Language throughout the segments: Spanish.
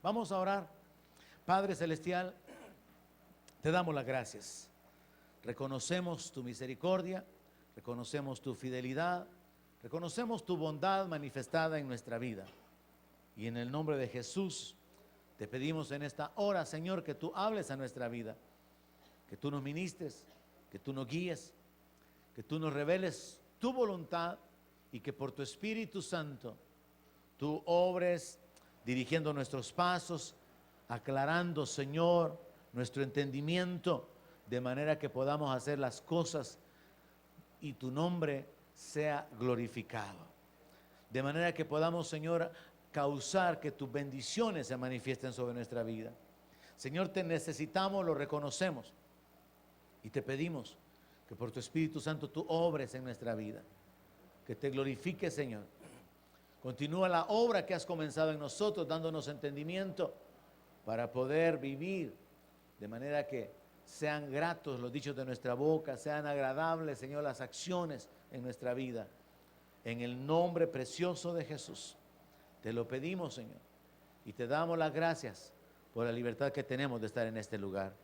Vamos a orar. Padre Celestial, te damos las gracias. Reconocemos tu misericordia, reconocemos tu fidelidad, reconocemos tu bondad manifestada en nuestra vida. Y en el nombre de Jesús, te pedimos en esta hora, Señor, que tú hables a nuestra vida, que tú nos ministres, que tú nos guíes, que tú nos reveles tu voluntad y que por tu Espíritu Santo tú obres dirigiendo nuestros pasos, aclarando, Señor, nuestro entendimiento, de manera que podamos hacer las cosas y tu nombre sea glorificado. De manera que podamos, Señor, causar que tus bendiciones se manifiesten sobre nuestra vida. Señor, te necesitamos, lo reconocemos y te pedimos que por tu Espíritu Santo tú obres en nuestra vida, que te glorifiques, Señor. Continúa la obra que has comenzado en nosotros, dándonos entendimiento para poder vivir de manera que sean gratos los dichos de nuestra boca, sean agradables, Señor, las acciones en nuestra vida. En el nombre precioso de Jesús, te lo pedimos, Señor, y te damos las gracias por la libertad que tenemos de estar en este lugar.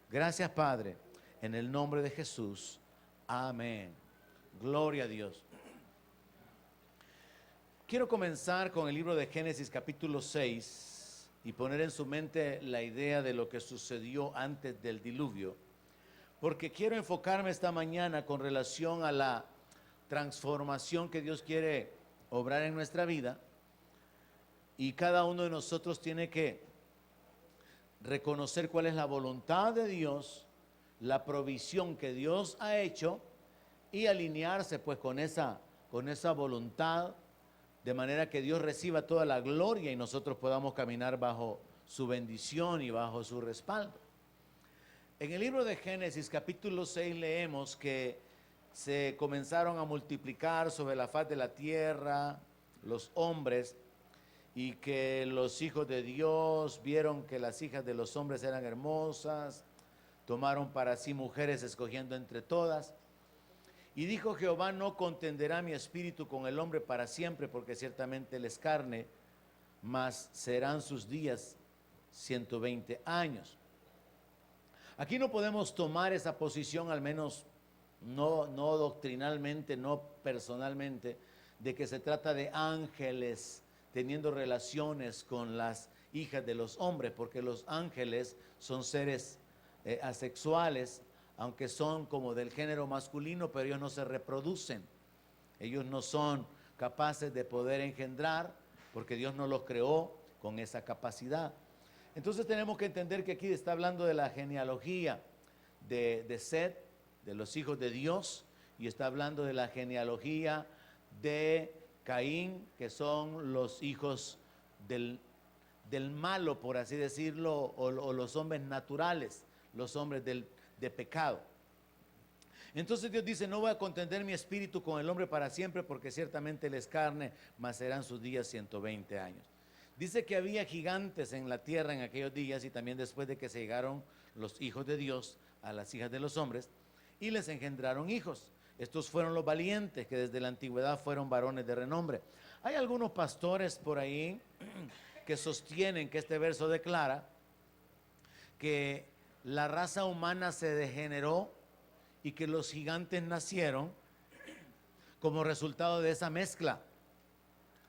Gracias, Padre, en el nombre de Jesús. Amén. Gloria a Dios. Quiero comenzar con el libro de Génesis capítulo 6 y poner en su mente la idea de lo que sucedió antes del diluvio, porque quiero enfocarme esta mañana con relación a la transformación que Dios quiere obrar en nuestra vida, y cada uno de nosotros tiene que reconocer cuál es la voluntad de Dios, la provisión que Dios ha hecho y alinearse pues con esa voluntad, de manera que Dios reciba toda la gloria y nosotros podamos caminar bajo su bendición y bajo su respaldo. En el libro de Génesis capítulo 6 leemos que se comenzaron a multiplicar sobre la faz de la tierra los hombres, y que los hijos de Dios vieron que las hijas de los hombres eran hermosas, tomaron para sí mujeres escogiendo entre todas. Y dijo Jehová: no contenderá mi espíritu con el hombre para siempre, porque ciertamente él es carne, mas serán sus días 120 años. Aquí no podemos tomar esa posición, al menos no doctrinalmente, no personalmente, de que se trata de ángeles teniendo relaciones con las hijas de los hombres, porque los ángeles son seres asexuales, aunque son como del género masculino, pero ellos no se reproducen. Ellos no son capaces de poder engendrar, porque Dios no los creó con esa capacidad. Entonces tenemos que entender que aquí está hablando de la genealogía de Set, de los hijos de Dios, y está hablando de la genealogía de Caín, que son los hijos del malo, por así decirlo, o los hombres naturales, los hombres de pecado. Entonces Dios dice: no voy a contender mi espíritu con el hombre para siempre, porque ciertamente él es carne, mas serán sus días 120 años. Dice que había gigantes en la tierra en aquellos días, y también después de que se llegaron los hijos de Dios a las hijas de los hombres, y les engendraron hijos. Estos fueron los valientes, que desde la antigüedad fueron varones de renombre. Hay algunos pastores por ahí que sostienen que este verso declara que la raza humana se degeneró y que los gigantes nacieron como resultado de esa mezcla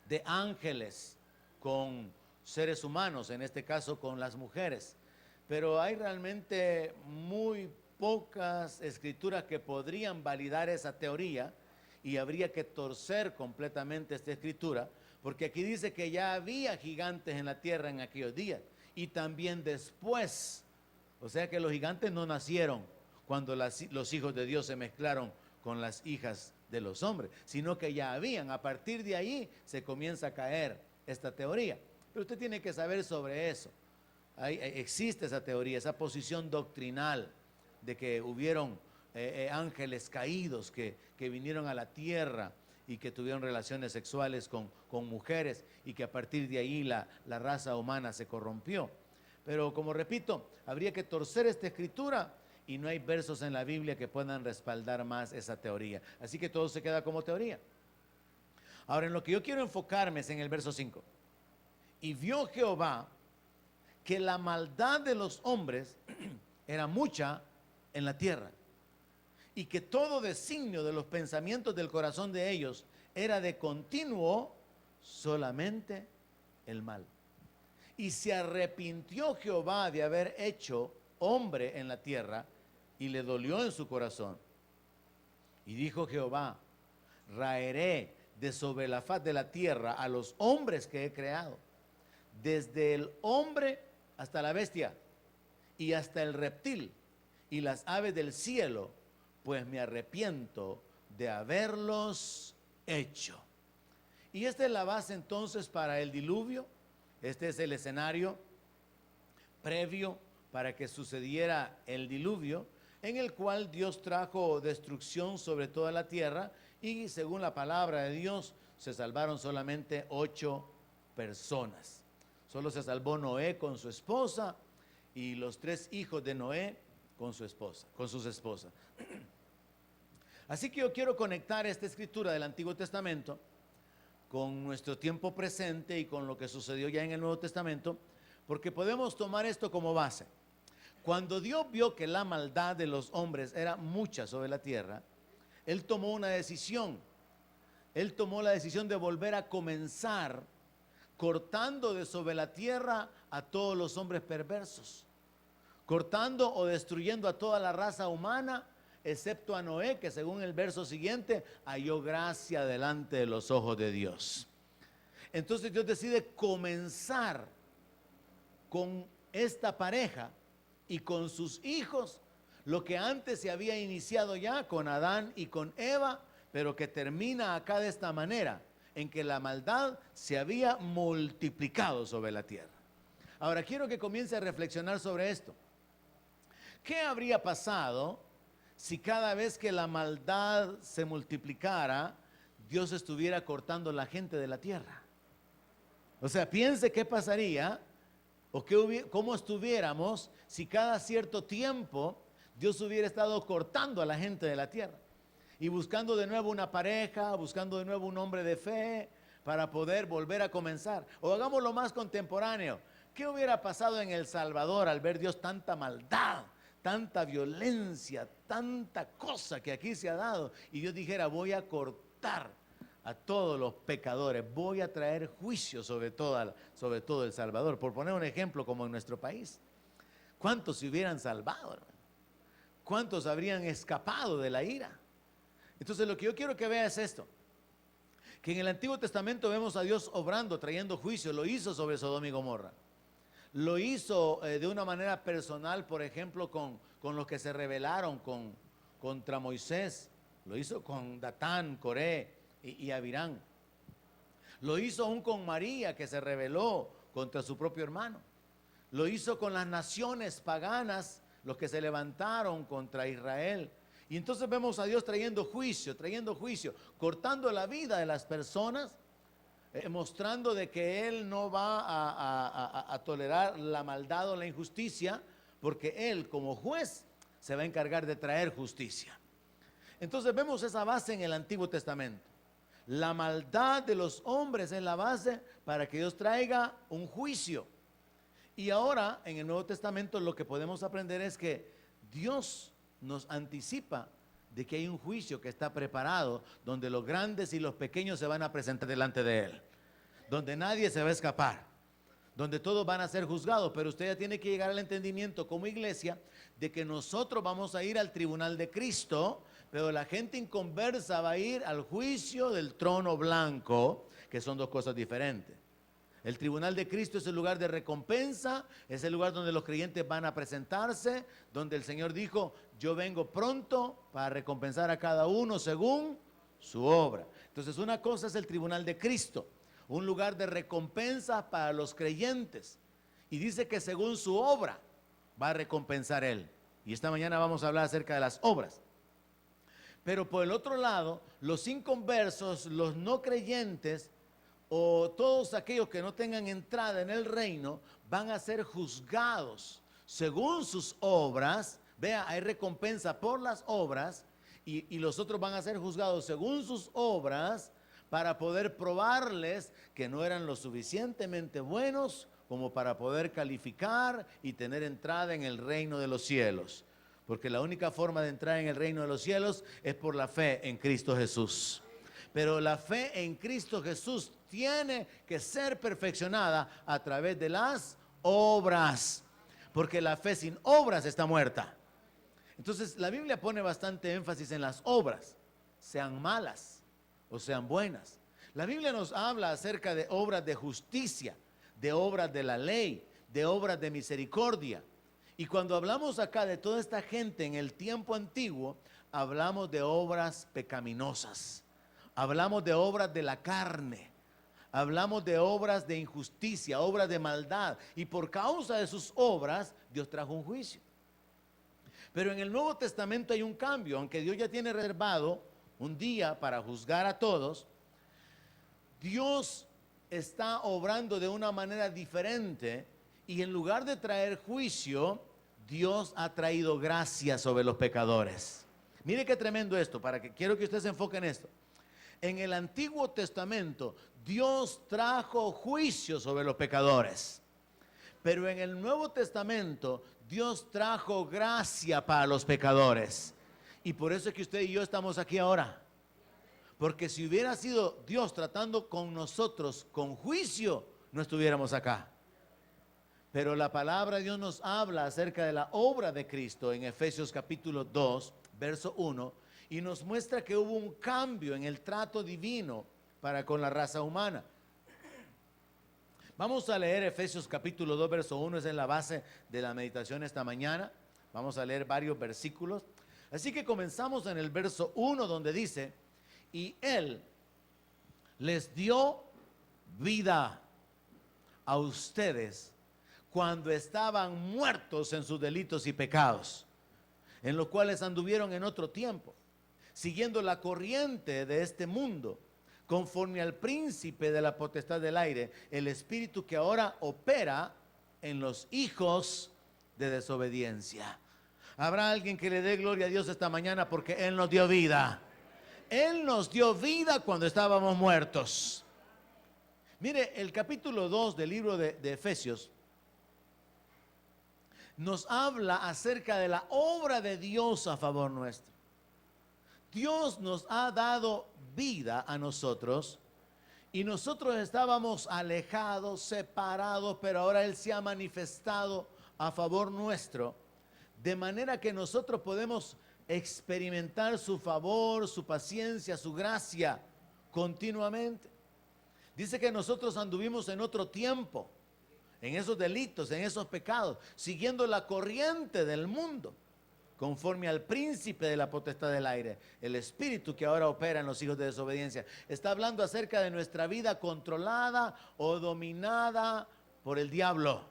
de ángeles con seres humanos, en este caso con las mujeres. Pero hay realmente muy pocas escrituras que podrían validar esa teoría, y habría que torcer completamente esta escritura, porque aquí dice que ya había gigantes en la tierra en aquellos días y también después. O sea que los gigantes no nacieron cuando los hijos de Dios se mezclaron con las hijas de los hombres, sino que ya habían. A partir de ahí se comienza a caer esta teoría. Pero usted tiene que saber sobre eso. Existe esa teoría, esa posición doctrinal de que hubieron ángeles caídos que vinieron a la tierra y que tuvieron relaciones sexuales con mujeres, y que a partir de ahí la raza humana se corrompió. Pero como repito, habría que torcer esta escritura, y no hay versos en la Biblia que puedan respaldar más esa teoría. Así que todo se queda como teoría. Ahora, en lo que yo quiero enfocarme es en el verso 5. Y vio Jehová que la maldad de los hombres era mucha en la tierra, y que todo designio de los pensamientos del corazón de ellos era de continuo solamente el mal. Y se arrepintió Jehová de haber hecho hombre en la tierra, y le dolió en su corazón. Y dijo Jehová: raeré de sobre la faz de la tierra a los hombres que he creado, desde el hombre hasta la bestia, y hasta el reptil, y las aves del cielo, pues me arrepiento de haberlos hecho. Y esta es la base entonces para el diluvio. Este es el escenario previo para que sucediera el diluvio, en el cual Dios trajo destrucción sobre toda la tierra, y según la palabra de Dios se salvaron solamente 8 personas. Solo se salvó Noé con su esposa y los 3 hijos de Noé con sus esposas. Así que yo quiero conectar esta escritura del Antiguo Testamento con nuestro tiempo presente y con lo que sucedió ya en el Nuevo Testamento, porque podemos tomar esto como base. Cuando Dios vio que la maldad de los hombres era mucha sobre la tierra, Él tomó una decisión. Él tomó la decisión de volver a comenzar, cortando de sobre la tierra a todos los hombres perversos, cortando o destruyendo a toda la raza humana, excepto a Noé, que según el verso siguiente halló gracia delante de los ojos de Dios. Entonces Dios decide comenzar con esta pareja y con sus hijos lo que antes se había iniciado ya con Adán y con Eva, pero que termina acá de esta manera, en que la maldad se había multiplicado sobre la tierra. Ahora quiero que comience a reflexionar sobre esto. ¿Qué habría pasado si cada vez que la maldad se multiplicara, Dios estuviera cortando la gente de la tierra? O sea, piense qué pasaría o cómo estuviéramos si cada cierto tiempo Dios hubiera estado cortando a la gente de la tierra y buscando de nuevo una pareja, buscando de nuevo un hombre de fe para poder volver a comenzar. O hagámoslo más contemporáneo. ¿Qué hubiera pasado en El Salvador al ver Dios tanta maldad, tanta violencia, tanta cosa que aquí se ha dado? Y Dios dijera: voy a cortar a todos los pecadores, voy a traer juicio sobre todo El Salvador. Por poner un ejemplo, como en nuestro país, ¿cuántos se hubieran salvado, hermano? ¿Cuántos habrían escapado de la ira? Entonces lo que yo quiero que vea es esto, que en el Antiguo Testamento vemos a Dios obrando, trayendo juicio. Lo hizo sobre Sodoma y Gomorra. Lo hizo de una manera personal, por ejemplo, con los que se rebelaron contra Moisés. Lo hizo con Datán, Coré y Abirán. Lo hizo aún con María, que se rebeló contra su propio hermano. Lo hizo con las naciones paganas, los que se levantaron contra Israel. Y entonces vemos a Dios trayendo juicio, cortando la vida de las personas, mostrando de que Él no va a tolerar la maldad o la injusticia, porque Él como juez se va a encargar de traer justicia. Entonces vemos esa base en el Antiguo Testamento. La maldad de los hombres es la base para que Dios traiga un juicio. Y ahora en el Nuevo Testamento lo que podemos aprender es que Dios nos anticipa de que hay un juicio que está preparado, donde los grandes y los pequeños se van a presentar delante de Él, donde nadie se va a escapar, donde todos van a ser juzgados. Pero usted ya tiene que llegar al entendimiento como iglesia de que nosotros vamos a ir al tribunal de Cristo, pero la gente inconversa va a ir al juicio del trono blanco, que son dos cosas diferentes. El tribunal de Cristo es el lugar de recompensa, es el lugar donde los creyentes van a presentarse, donde el Señor dijo: yo vengo pronto para recompensar a cada uno según su obra. Entonces una cosa es el tribunal de Cristo, un lugar de recompensa para los creyentes, y dice que según su obra va a recompensar Él. Y esta mañana vamos a hablar acerca de las obras. Pero por el otro lado, los inconversos, los no creyentes, o todos aquellos que no tengan entrada en el reino, van a ser juzgados según sus obras. Vea, hay recompensa por las obras, y los otros van a ser juzgados según sus obras, para poder probarles que no eran lo suficientemente buenos como para poder calificar y tener entrada en el reino de los cielos. Porque la única forma de entrar en el reino de los cielos es por la fe en Cristo Jesús. Pero la fe en Cristo Jesús tiene que ser perfeccionada a través de las obras. Porque la fe sin obras está muerta. Entonces la Biblia pone bastante énfasis en las obras, sean malas o sean buenas. La Biblia nos habla acerca de obras de justicia, de obras de la ley, de obras de misericordia. Y cuando hablamos acá de toda esta gente en el tiempo antiguo, hablamos de obras pecaminosas, hablamos de obras de la carne, hablamos de obras de injusticia, obras de maldad. Y por causa de sus obras, Dios trajo un juicio. Pero en el Nuevo Testamento hay un cambio, aunque Dios ya tiene reservado un día para juzgar a todos. Dios está obrando de una manera diferente y en lugar de traer juicio, Dios ha traído gracia sobre los pecadores. Mire qué tremendo esto, quiero que usted se enfoque en esto. En el Antiguo Testamento, Dios trajo juicio sobre los pecadores. Pero en el Nuevo Testamento, Dios trajo gracia para los pecadores. Y por eso es que usted y yo estamos aquí ahora. Porque si hubiera sido Dios tratando con nosotros con juicio, no estuviéramos acá. Pero la palabra de Dios nos habla acerca de la obra de Cristo en Efesios capítulo 2, verso 1, y nos muestra que hubo un cambio en el trato divino para con la raza humana. Vamos a leer Efesios capítulo 2, verso 1, es en la base de la meditación esta mañana. Vamos a leer varios versículos. Así que comenzamos en el verso 1 donde dice: y Él les dio vida a ustedes cuando estaban muertos en sus delitos y pecados, en los cuales anduvieron en otro tiempo, siguiendo la corriente de este mundo, conforme al príncipe de la potestad del aire, el espíritu que ahora opera en los hijos de desobediencia. ¿Habrá alguien que le dé gloria a Dios esta mañana? Porque Él nos dio vida. Él nos dio vida cuando estábamos muertos. Mire, el capítulo 2 del libro de Efesios nos habla acerca de la obra de Dios a favor nuestro. Dios nos ha dado vida a nosotros y nosotros estábamos alejados, separados, pero ahora Él se ha manifestado a favor nuestro, de manera que nosotros podemos experimentar su favor, su paciencia, su gracia continuamente. Dice que nosotros anduvimos en otro tiempo, en esos delitos, en esos pecados, siguiendo la corriente del mundo, conforme al príncipe de la potestad del aire, el espíritu que ahora opera en los hijos de desobediencia. Está hablando acerca de nuestra vida controlada o dominada por el diablo,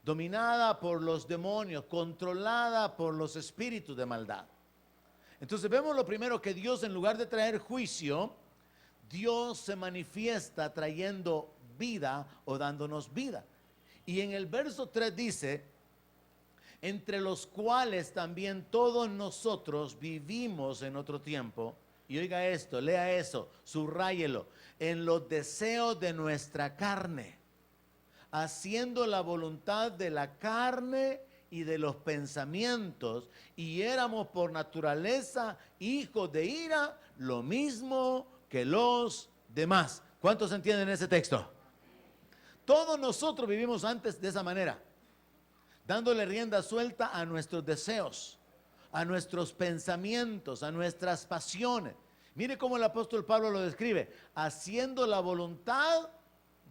dominada por los demonios, controlada por los espíritus de maldad. Entonces vemos lo primero, que Dios, en lugar de traer juicio, Dios se manifiesta trayendo vida o dándonos vida. Y en el verso 3 dice: entre los cuales también todos nosotros vivimos en otro tiempo. Y oiga esto, lea eso, subráyelo: en los deseos de nuestra carne, haciendo la voluntad de la carne y de los pensamientos, y éramos por naturaleza hijos de ira, lo mismo que los demás. ¿Cuántos entienden ese texto? Todos nosotros vivimos antes de esa manera, dándole rienda suelta a nuestros deseos, a nuestros pensamientos, a nuestras pasiones. Mire cómo el apóstol Pablo lo describe: haciendo la voluntad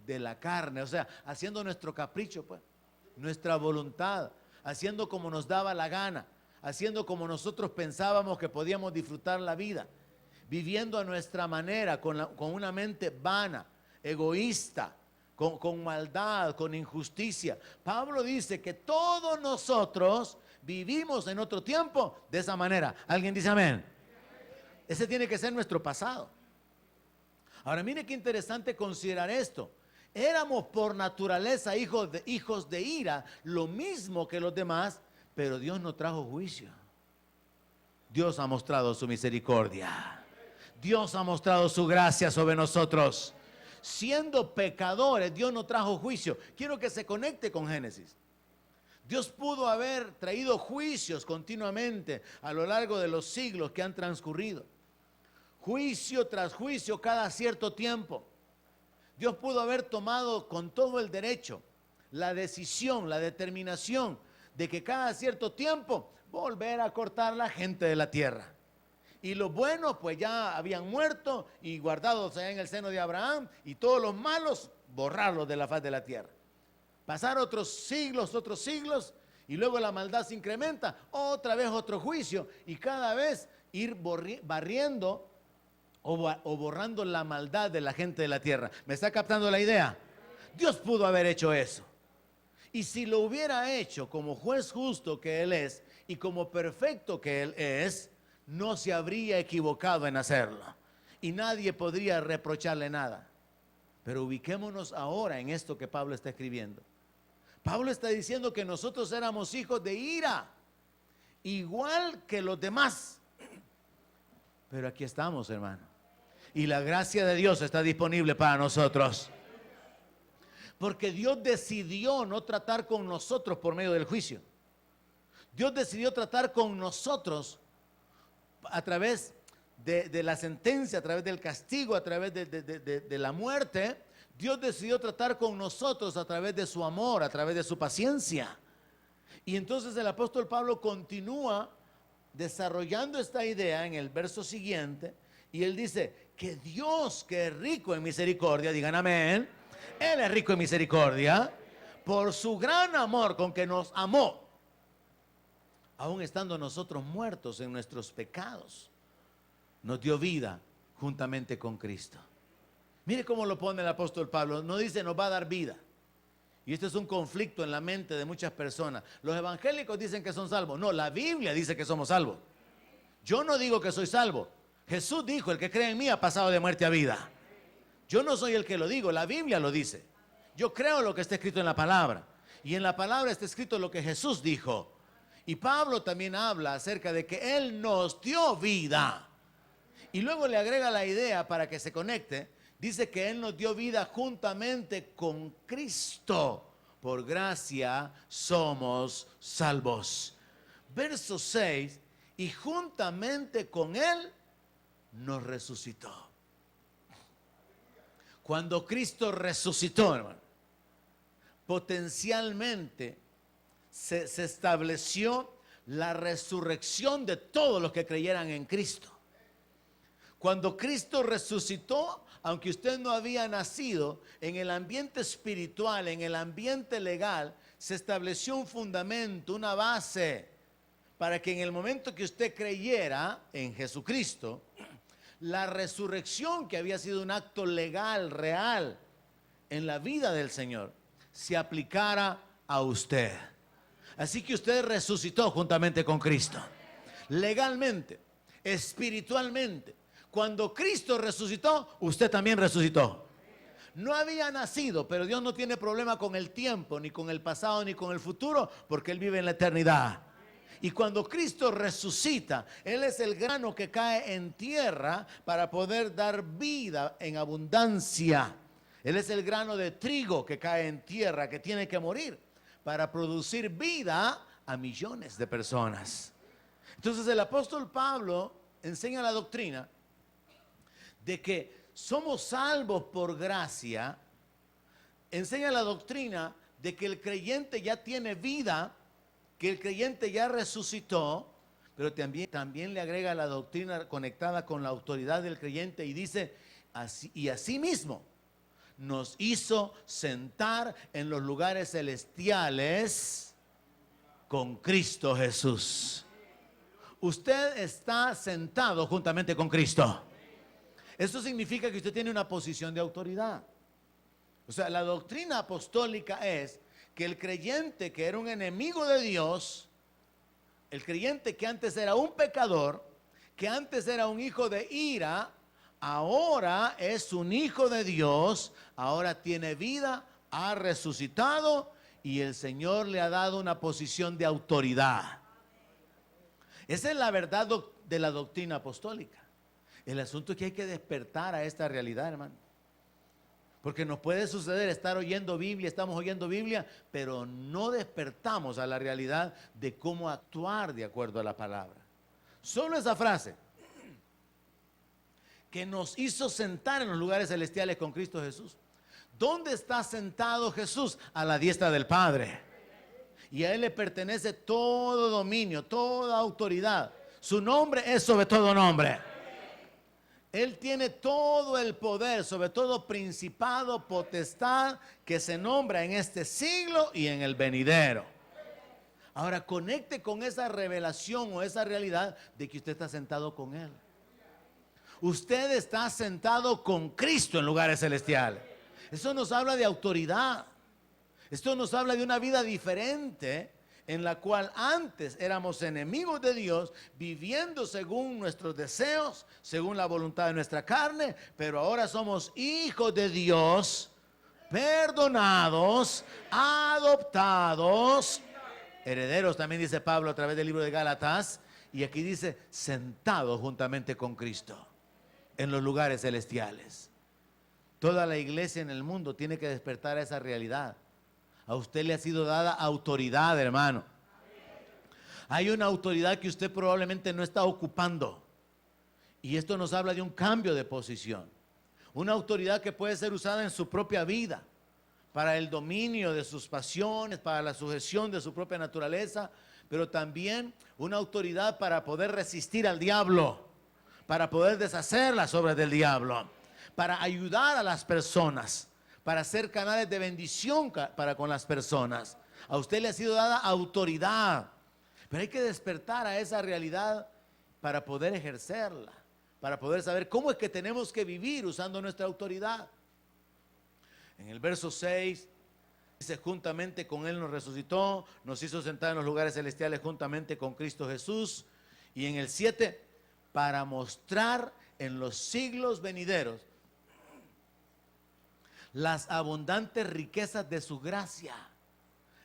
de la carne, o sea, haciendo nuestro capricho, pues, nuestra voluntad, haciendo como nos daba la gana, haciendo como nosotros pensábamos que podíamos disfrutar la vida, viviendo a nuestra manera, con una mente vana, egoísta, con maldad, con injusticia. Pablo dice que todos nosotros vivimos en otro tiempo de esa manera. ¿Alguien dice amén? Ese tiene que ser nuestro pasado. Ahora mire qué interesante considerar esto. Éramos por naturaleza hijos de ira, lo mismo que los demás, pero Dios no trajo juicio. Dios ha mostrado su misericordia. Dios ha mostrado su gracia sobre nosotros. siendo pecadores, Dios no trajo juicio. Quiero que se conecte con Génesis. Dios pudo haber traído juicios continuamente a lo largo de los siglos que han transcurrido. Juicio tras juicio cada cierto tiempo. Dios pudo haber tomado con todo el derecho la decisión, la determinación de que cada cierto tiempo volver a cortar la gente de la tierra. Y los buenos pues ya habían muerto y guardados allá en el seno de Abraham, y todos los malos borrarlos de la faz de la tierra. Pasar otros siglos, y luego la maldad se incrementa, otra vez otro juicio, y cada vez ir barriendo o borrando la maldad de la gente de la tierra. ¿Me está captando la idea? Dios pudo haber hecho eso. Y si lo hubiera hecho como juez justo que Él es y como perfecto que Él es, no se habría equivocado en hacerlo. Y nadie podría reprocharle nada. Pero ubiquémonos ahora en esto que Pablo está escribiendo. Pablo está diciendo que nosotros éramos hijos de ira, igual que los demás. Pero aquí estamos, hermano. Y la gracia de Dios está disponible para nosotros. Porque Dios decidió no tratar con nosotros por medio del juicio. Dios decidió tratar con nosotros a través de la sentencia, a través del castigo, a través de la muerte. Dios decidió tratar con nosotros a través de su amor, a través de su paciencia. Y entonces el apóstol Pablo continúa desarrollando esta idea en el verso siguiente, y él dice que Dios, que es rico en misericordia, digan amén, Él es rico en misericordia, por su gran amor con que nos amó, aun estando nosotros muertos en nuestros pecados, nos dio vida juntamente con Cristo. Mire cómo lo pone el apóstol Pablo. No dice nos va a dar vida. Y este es un conflicto en la mente de muchas personas. Los evangélicos dicen que son salvos. No, la Biblia dice que somos salvos. Yo no digo que soy salvo. Jesús dijo, el que cree en mí ha pasado de muerte a vida. Yo no soy el que lo digo, la Biblia lo dice. Yo creo lo que está escrito en la palabra. Y en la palabra está escrito lo que Jesús dijo. Y Pablo también habla acerca de que Él nos dio vida. Y luego le agrega la idea para que se conecte. Dice que Él nos dio vida juntamente con Cristo. Por gracia somos salvos. Verso 6. Y juntamente con Él nos resucitó. Cuando Cristo resucitó, hermano, potencialmente se estableció la resurrección de todos los que creyeran en Cristo. Cuando Cristo resucitó, aunque usted no había nacido, en el ambiente espiritual, en el ambiente legal, se estableció un fundamento, una base, para que en el momento que usted creyera en Jesucristo, la resurrección, que había sido un acto legal, real, en la vida del Señor, se aplicara a usted. Así que usted resucitó juntamente con Cristo. Legalmente, espiritualmente. Cuando Cristo resucitó, usted también resucitó. No había nacido, pero Dios no tiene problema con el tiempo, ni con el pasado, ni con el futuro, porque Él vive en la eternidad. Y cuando Cristo resucita, Él es el grano que cae en tierra para poder dar vida en abundancia. Él es el grano de trigo que cae en tierra, que tiene que morir para producir vida a millones de personas. Entonces el apóstol Pablo enseña la doctrina de que somos salvos por gracia. Enseña la doctrina de que el creyente ya tiene vida, que el creyente ya resucitó, pero también le agrega la doctrina conectada con la autoridad del creyente y dice, así mismo nos hizo sentar en los lugares celestiales con Cristo Jesús. Usted está sentado juntamente con Cristo. Esto significa que usted tiene una posición de autoridad. O sea, la doctrina apostólica es que el creyente que era un enemigo de Dios, el creyente que antes era un pecador, que antes era un hijo de ira, ahora es un hijo de Dios, ahora tiene vida, ha resucitado y el Señor le ha dado una posición de autoridad. Esa es la verdad de la doctrina apostólica. El asunto es que hay que despertar a esta realidad, hermano. Porque nos puede suceder estar oyendo Biblia, estamos oyendo Biblia, pero no despertamos a la realidad de cómo actuar de acuerdo a la palabra. Solo esa frase, que nos hizo sentar en los lugares celestiales con Cristo Jesús. ¿Dónde está sentado Jesús? A la diestra del Padre. Y a Él le pertenece todo dominio, toda autoridad. Su nombre es sobre todo nombre. Él tiene todo el poder, sobre todo principado, potestad, que se nombra en este siglo y en el venidero. Ahora conecte con esa revelación o esa realidad de que usted está sentado con Él. Usted está sentado con Cristo en lugares celestiales. Eso nos habla de autoridad. Esto nos habla de una vida diferente, en la cual antes éramos enemigos de Dios, viviendo según nuestros deseos, según la voluntad de nuestra carne, pero ahora somos hijos de Dios, perdonados, adoptados, herederos, también dice Pablo a través del libro de Gálatas, y aquí dice, sentados juntamente con Cristo en los lugares celestiales. Toda la iglesia en el mundo tiene que despertar a esa realidad. A usted le ha sido dada autoridad, hermano. Hay una autoridad que usted probablemente no está ocupando. Y esto nos habla de un cambio de posición. Una autoridad que puede ser usada en su propia vida, para el dominio de sus pasiones, para la sujeción de su propia naturaleza, pero también una autoridad para poder resistir al diablo, para poder deshacer las obras del diablo, para ayudar a las personas, para ser canales de bendición para con las personas. A usted le ha sido dada autoridad, pero hay que despertar a esa realidad para poder ejercerla, para poder saber cómo es que tenemos que vivir usando nuestra autoridad. En el verso 6 dice, juntamente con Él nos resucitó, nos hizo sentar en los lugares celestiales juntamente con Cristo Jesús. Y en el 7, para mostrar en los siglos venideros las abundantes riquezas de su gracia,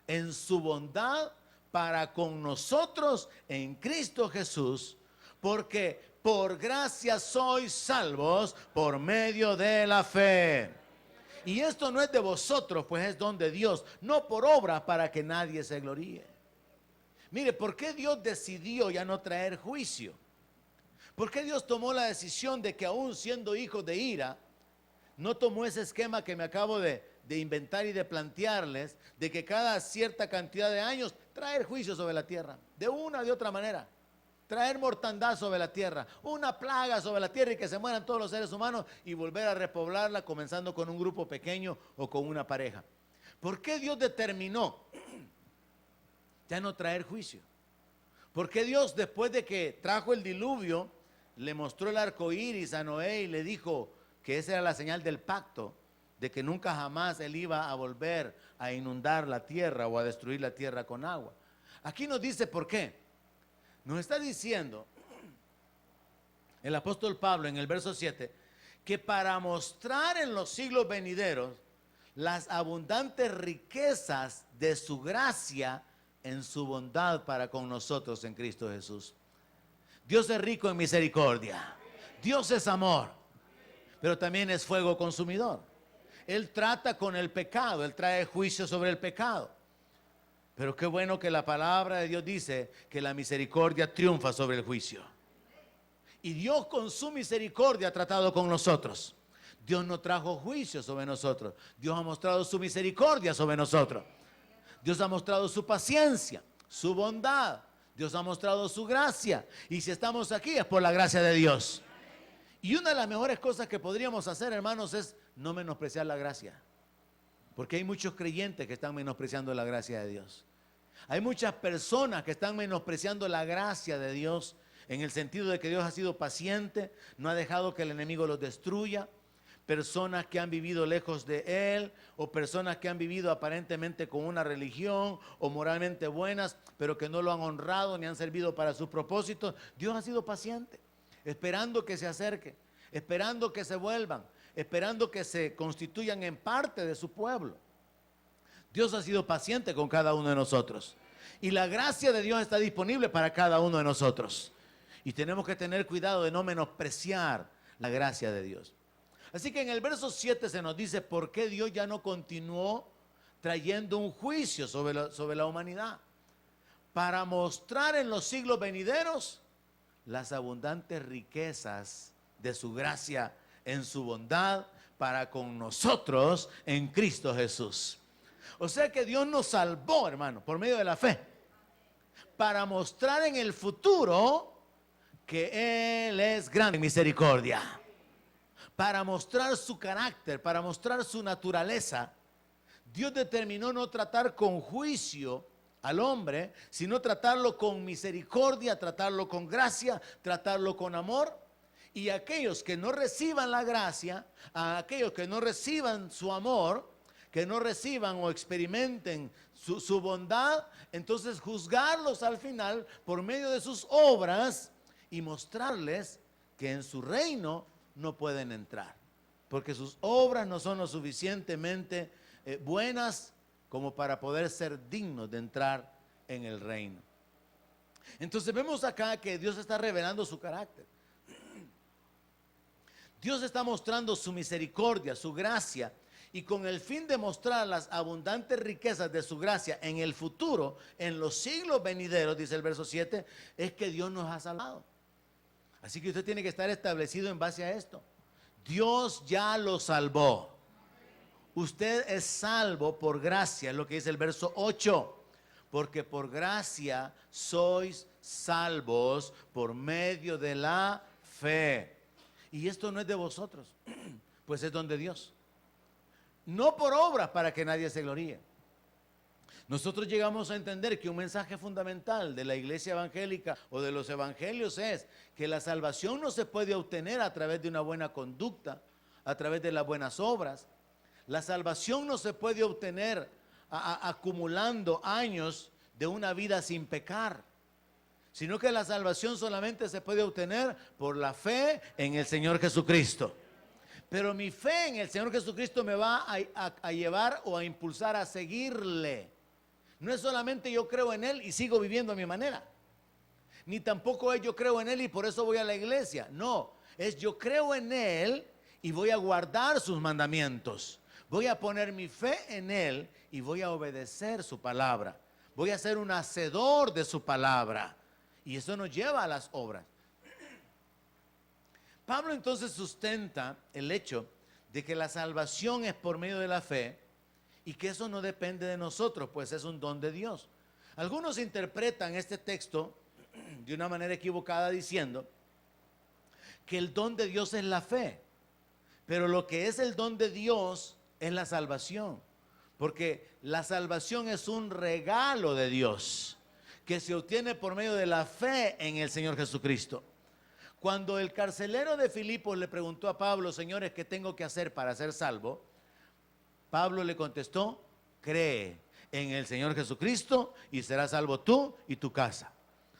en su bondad para con nosotros en Cristo Jesús, porque por gracia sois salvos por medio de la fe. Y esto no es de vosotros, pues es don de Dios, no por obra para que nadie se gloríe. Mire, ¿por qué Dios decidió ya no traer juicio? ¿Por qué Dios tomó la decisión de que aún siendo hijos de ira, no tomó ese esquema que me acabo de inventar y de plantearles, de que cada cierta cantidad de años traer juicio sobre la tierra, de una o de otra manera, traer mortandad sobre la tierra, una plaga sobre la tierra y que se mueran todos los seres humanos y volver a repoblarla comenzando con un grupo pequeño o con una pareja? ¿Por qué Dios determinó ya no traer juicio? ¿Por qué Dios, después de que trajo el diluvio, le mostró el arco iris a Noé y le dijo que esa era la señal del pacto, de que nunca jamás él iba a volver a inundar la tierra o a destruir la tierra con agua? Aquí nos dice por qué. Nos está diciendo el apóstol Pablo en el verso 7, que para mostrar en los siglos venideros las abundantes riquezas de su gracia en su bondad para con nosotros en Cristo Jesús. Dios es rico en misericordia. Dios es amor, pero también es fuego consumidor. Él trata con el pecado, Él trae juicio sobre el pecado. Pero qué bueno que la palabra de Dios dice que la misericordia triunfa sobre el juicio. Y Dios con su misericordia ha tratado con nosotros. Dios no trajo juicio sobre nosotros. Dios ha mostrado su misericordia sobre nosotros. Dios ha mostrado su paciencia, su bondad. Dios ha mostrado su gracia. Y si estamos aquí es por la gracia de Dios. Y una de las mejores cosas que podríamos hacer, hermanos, es no menospreciar la gracia. Porque hay muchos creyentes que están menospreciando la gracia de Dios. Hay muchas personas que están menospreciando la gracia de Dios, en el sentido de que Dios ha sido paciente, no ha dejado que el enemigo los destruya. Personas que han vivido lejos de Él, o personas que han vivido aparentemente con una religión o moralmente buenas, pero que no lo han honrado ni han servido para sus propósitos. Dios ha sido paciente, esperando que se acerquen, esperando que se vuelvan, esperando que se constituyan en parte de su pueblo. Dios ha sido paciente con cada uno de nosotros. Y la gracia de Dios está disponible para cada uno de nosotros. Y tenemos que tener cuidado de no menospreciar la gracia de Dios. Así que en el verso 7 se nos dice por qué Dios ya no continuó trayendo un juicio sobre la humanidad. Para mostrar en los siglos venideros las abundantes riquezas de su gracia en su bondad para con nosotros en Cristo Jesús. O sea que Dios nos salvó, hermano, por medio de la fe, para mostrar en el futuro que Él es grande en misericordia, para mostrar su carácter, para mostrar su naturaleza. Dios determinó no tratar con juicio al hombre, sino tratarlo con misericordia, tratarlo con gracia, tratarlo con amor. Y aquellos que no reciban la gracia, a aquellos que no reciban su amor, que no reciban o experimenten su bondad, entonces juzgarlos al final por medio de sus obras y mostrarles que en su reino no pueden entrar, porque sus obras no son lo suficientemente buenas como para poder ser dignos de entrar en el reino. Entonces vemos acá que Dios está revelando su carácter. Dios está mostrando su misericordia, su gracia, y con el fin de mostrar las abundantes riquezas de su gracia en el futuro, en los siglos venideros, dice el verso 7, es que Dios nos ha salvado. Así que usted tiene que estar establecido en base a esto. Dios ya lo salvó. Usted es salvo por gracia, es lo que dice el verso 8. Porque por gracia sois salvos por medio de la fe. Y esto no es de vosotros, pues es don de Dios. No por obras para que nadie se gloríe. Nosotros llegamos a entender que un mensaje fundamental de la iglesia evangélica o de los evangelios es que la salvación no se puede obtener a través de una buena conducta, a través de las buenas obras. La salvación no se puede obtener acumulando años de una vida sin pecar, sino que la salvación solamente se puede obtener por la fe en el Señor Jesucristo. Pero mi fe en el Señor Jesucristo me va a llevar o a impulsar a seguirle. No es solamente yo creo en Él y sigo viviendo a mi manera, ni tampoco es yo creo en Él y por eso voy a la iglesia. No, es yo creo en Él y voy a guardar sus mandamientos. Voy a poner mi fe en Él y voy a obedecer su palabra. Voy a ser un hacedor de su palabra. Y eso nos lleva a las obras. Pablo entonces sustenta el hecho de que la salvación es por medio de la fe y que eso no depende de nosotros, pues es un don de Dios. Algunos interpretan este texto de una manera equivocada diciendo que el don de Dios es la fe, pero lo que es el don de Dios es la salvación, porque la salvación es un regalo de Dios que se obtiene por medio de la fe en el Señor Jesucristo. Cuando el carcelero de Filipos le preguntó a Pablo, señores, ¿qué tengo que hacer para ser salvo? Pablo le contestó, cree en el Señor Jesucristo y serás salvo tú y tu casa.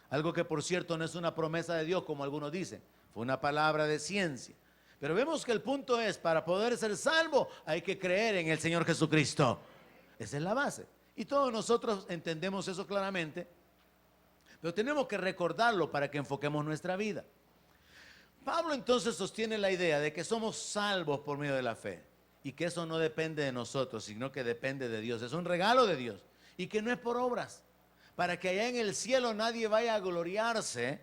Algo que por cierto no es una promesa de Dios como algunos dicen, fue una palabra de ciencia. Pero vemos que el punto es, para poder ser salvo hay que creer en el Señor Jesucristo. Esa es la base. Y todos nosotros entendemos eso claramente, pero tenemos que recordarlo para que enfoquemos nuestra vida. Pablo entonces sostiene la idea de que somos salvos por medio de la fe y que eso no depende de nosotros, sino que depende de Dios. Es un regalo de Dios y que no es por obras, para que allá en el cielo nadie vaya a gloriarse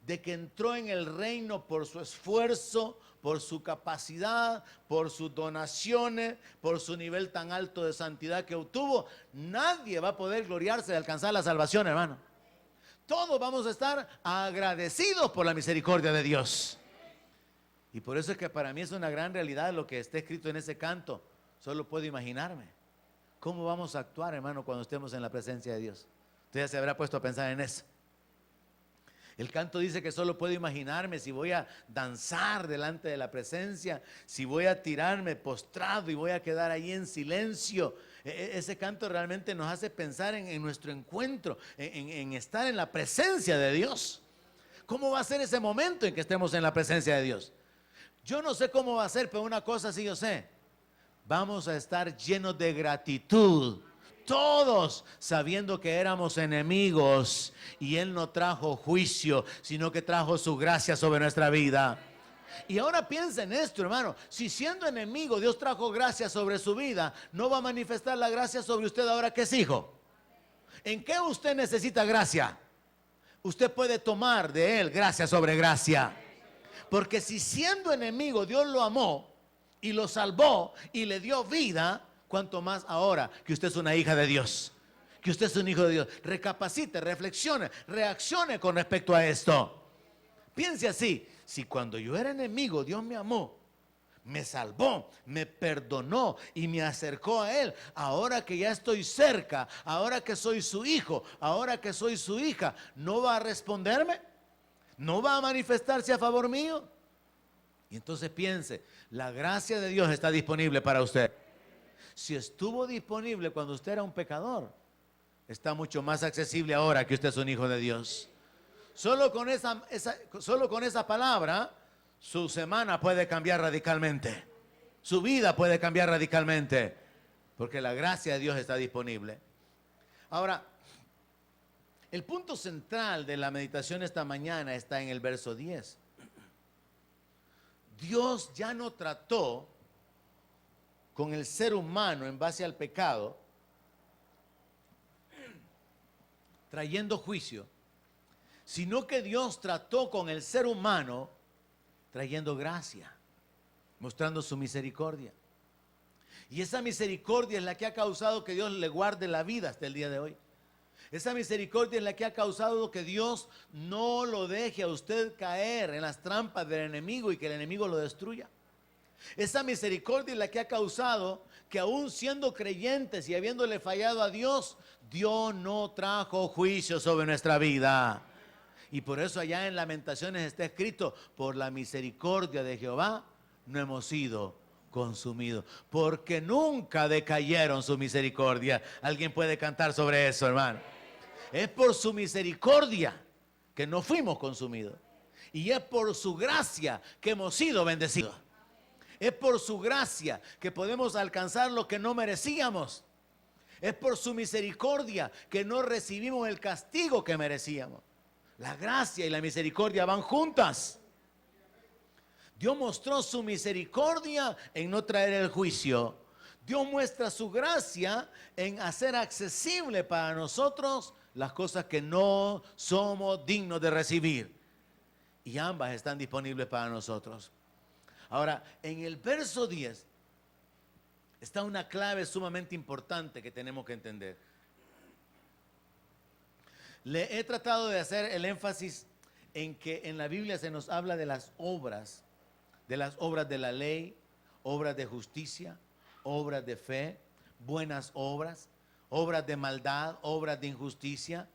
de que entró en el reino por su esfuerzo, por su capacidad, por sus donaciones, por su nivel tan alto de santidad que obtuvo. Nadie va a poder gloriarse de alcanzar la salvación, hermano. Todos vamos a estar agradecidos por la misericordia de Dios. Y por eso es que para mí es una gran realidad lo que está escrito en ese canto. Solo puedo imaginarme cómo vamos a actuar, hermano, cuando estemos en la presencia de Dios. Usted ya se habrá puesto a pensar en eso. El canto dice que solo puedo imaginarme si voy a danzar delante de la presencia, si voy a tirarme postrado y voy a quedar ahí en silencio. Ese canto realmente nos hace pensar en nuestro encuentro, en estar en la presencia de Dios. ¿Cómo va a ser ese momento en que estemos en la presencia de Dios? Yo no sé cómo va a ser, pero una cosa sí yo sé. Vamos a estar llenos de gratitud. Todos sabiendo que éramos enemigos y Él no trajo juicio, sino que trajo su gracia sobre nuestra vida. Y ahora piensa en esto, hermano. Si siendo enemigo Dios trajo gracia sobre su vida, ¿no va a manifestar la gracia sobre usted ahora que es hijo? ¿En qué usted necesita gracia? Usted puede tomar de él gracia sobre gracia. Porque si siendo enemigo Dios lo amó y lo salvó y le dio vida, cuanto más ahora que usted es una hija de Dios, que usted es un hijo de Dios. Recapacite, reflexione, reaccione con respecto a esto. Piense así: si cuando yo era enemigo Dios me amó, me salvó, me perdonó y me acercó a él, ahora que ya estoy cerca, ahora que soy su hijo, ahora que soy su hija, ¿no va a responderme? ¿No va a manifestarse a favor mío? Y entonces piense, la gracia de Dios está disponible para usted. Si estuvo disponible cuando usted era un pecador, está mucho más accesible ahora que usted es un hijo de Dios. Solo con esa palabra, su semana puede cambiar radicalmente. Su vida puede cambiar radicalmente. Porque la gracia de Dios está disponible. Ahora, el punto central de la meditación esta mañana está en el verso 10. Dios ya no trató con el ser humano en base al pecado, trayendo juicio, sino que Dios trató con el ser humano trayendo gracia, mostrando su misericordia. Y esa misericordia es la que ha causado que Dios le guarde la vida hasta el día de hoy. Esa misericordia es la que ha causado que Dios no lo deje a usted caer en las trampas del enemigo y que el enemigo lo destruya. Esa misericordia es la que ha causado que aún siendo creyentes y habiéndole fallado a Dios, Dios no trajo juicio sobre nuestra vida. Y por eso allá en Lamentaciones está escrito: por la misericordia de Jehová no hemos sido consumidos, porque nunca decayeron su misericordia. ¿Alguien puede cantar sobre eso, hermano? Es por su misericordia que no fuimos consumidos. Y es por su gracia que hemos sido bendecidos. Es por su gracia que podemos alcanzar lo que no merecíamos. Es por su misericordia que no recibimos el castigo que merecíamos. La gracia y la misericordia van juntas. Dios mostró su misericordia en no traer el juicio. Dios muestra su gracia en hacer accesible para nosotros las cosas que no somos dignos de recibir. Y ambas están disponibles para nosotros. Ahora, en el verso 10 está una clave sumamente importante que tenemos que entender. Le he tratado de hacer el énfasis en que en la Biblia se nos habla de las obras de la ley, obras de justicia, obras de fe, buenas obras, obras de maldad, obras de injusticia.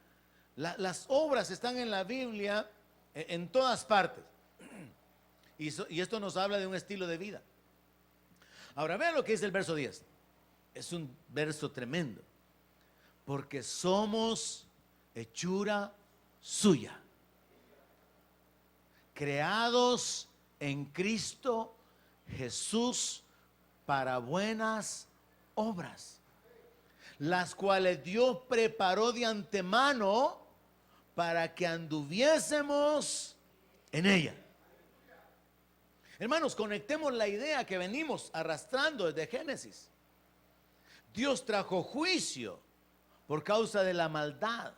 Las obras están en la Biblia en todas partes. Y esto nos habla de un estilo de vida. Ahora vean lo que dice el verso 10. Es un verso tremendo. Porque somos hechura suya, creados en Cristo Jesús para buenas obras, las cuales Dios preparó de antemano para que anduviésemos en ella. Hermanos, conectemos la idea que venimos arrastrando desde Génesis. Dios trajo juicio por causa de la maldad.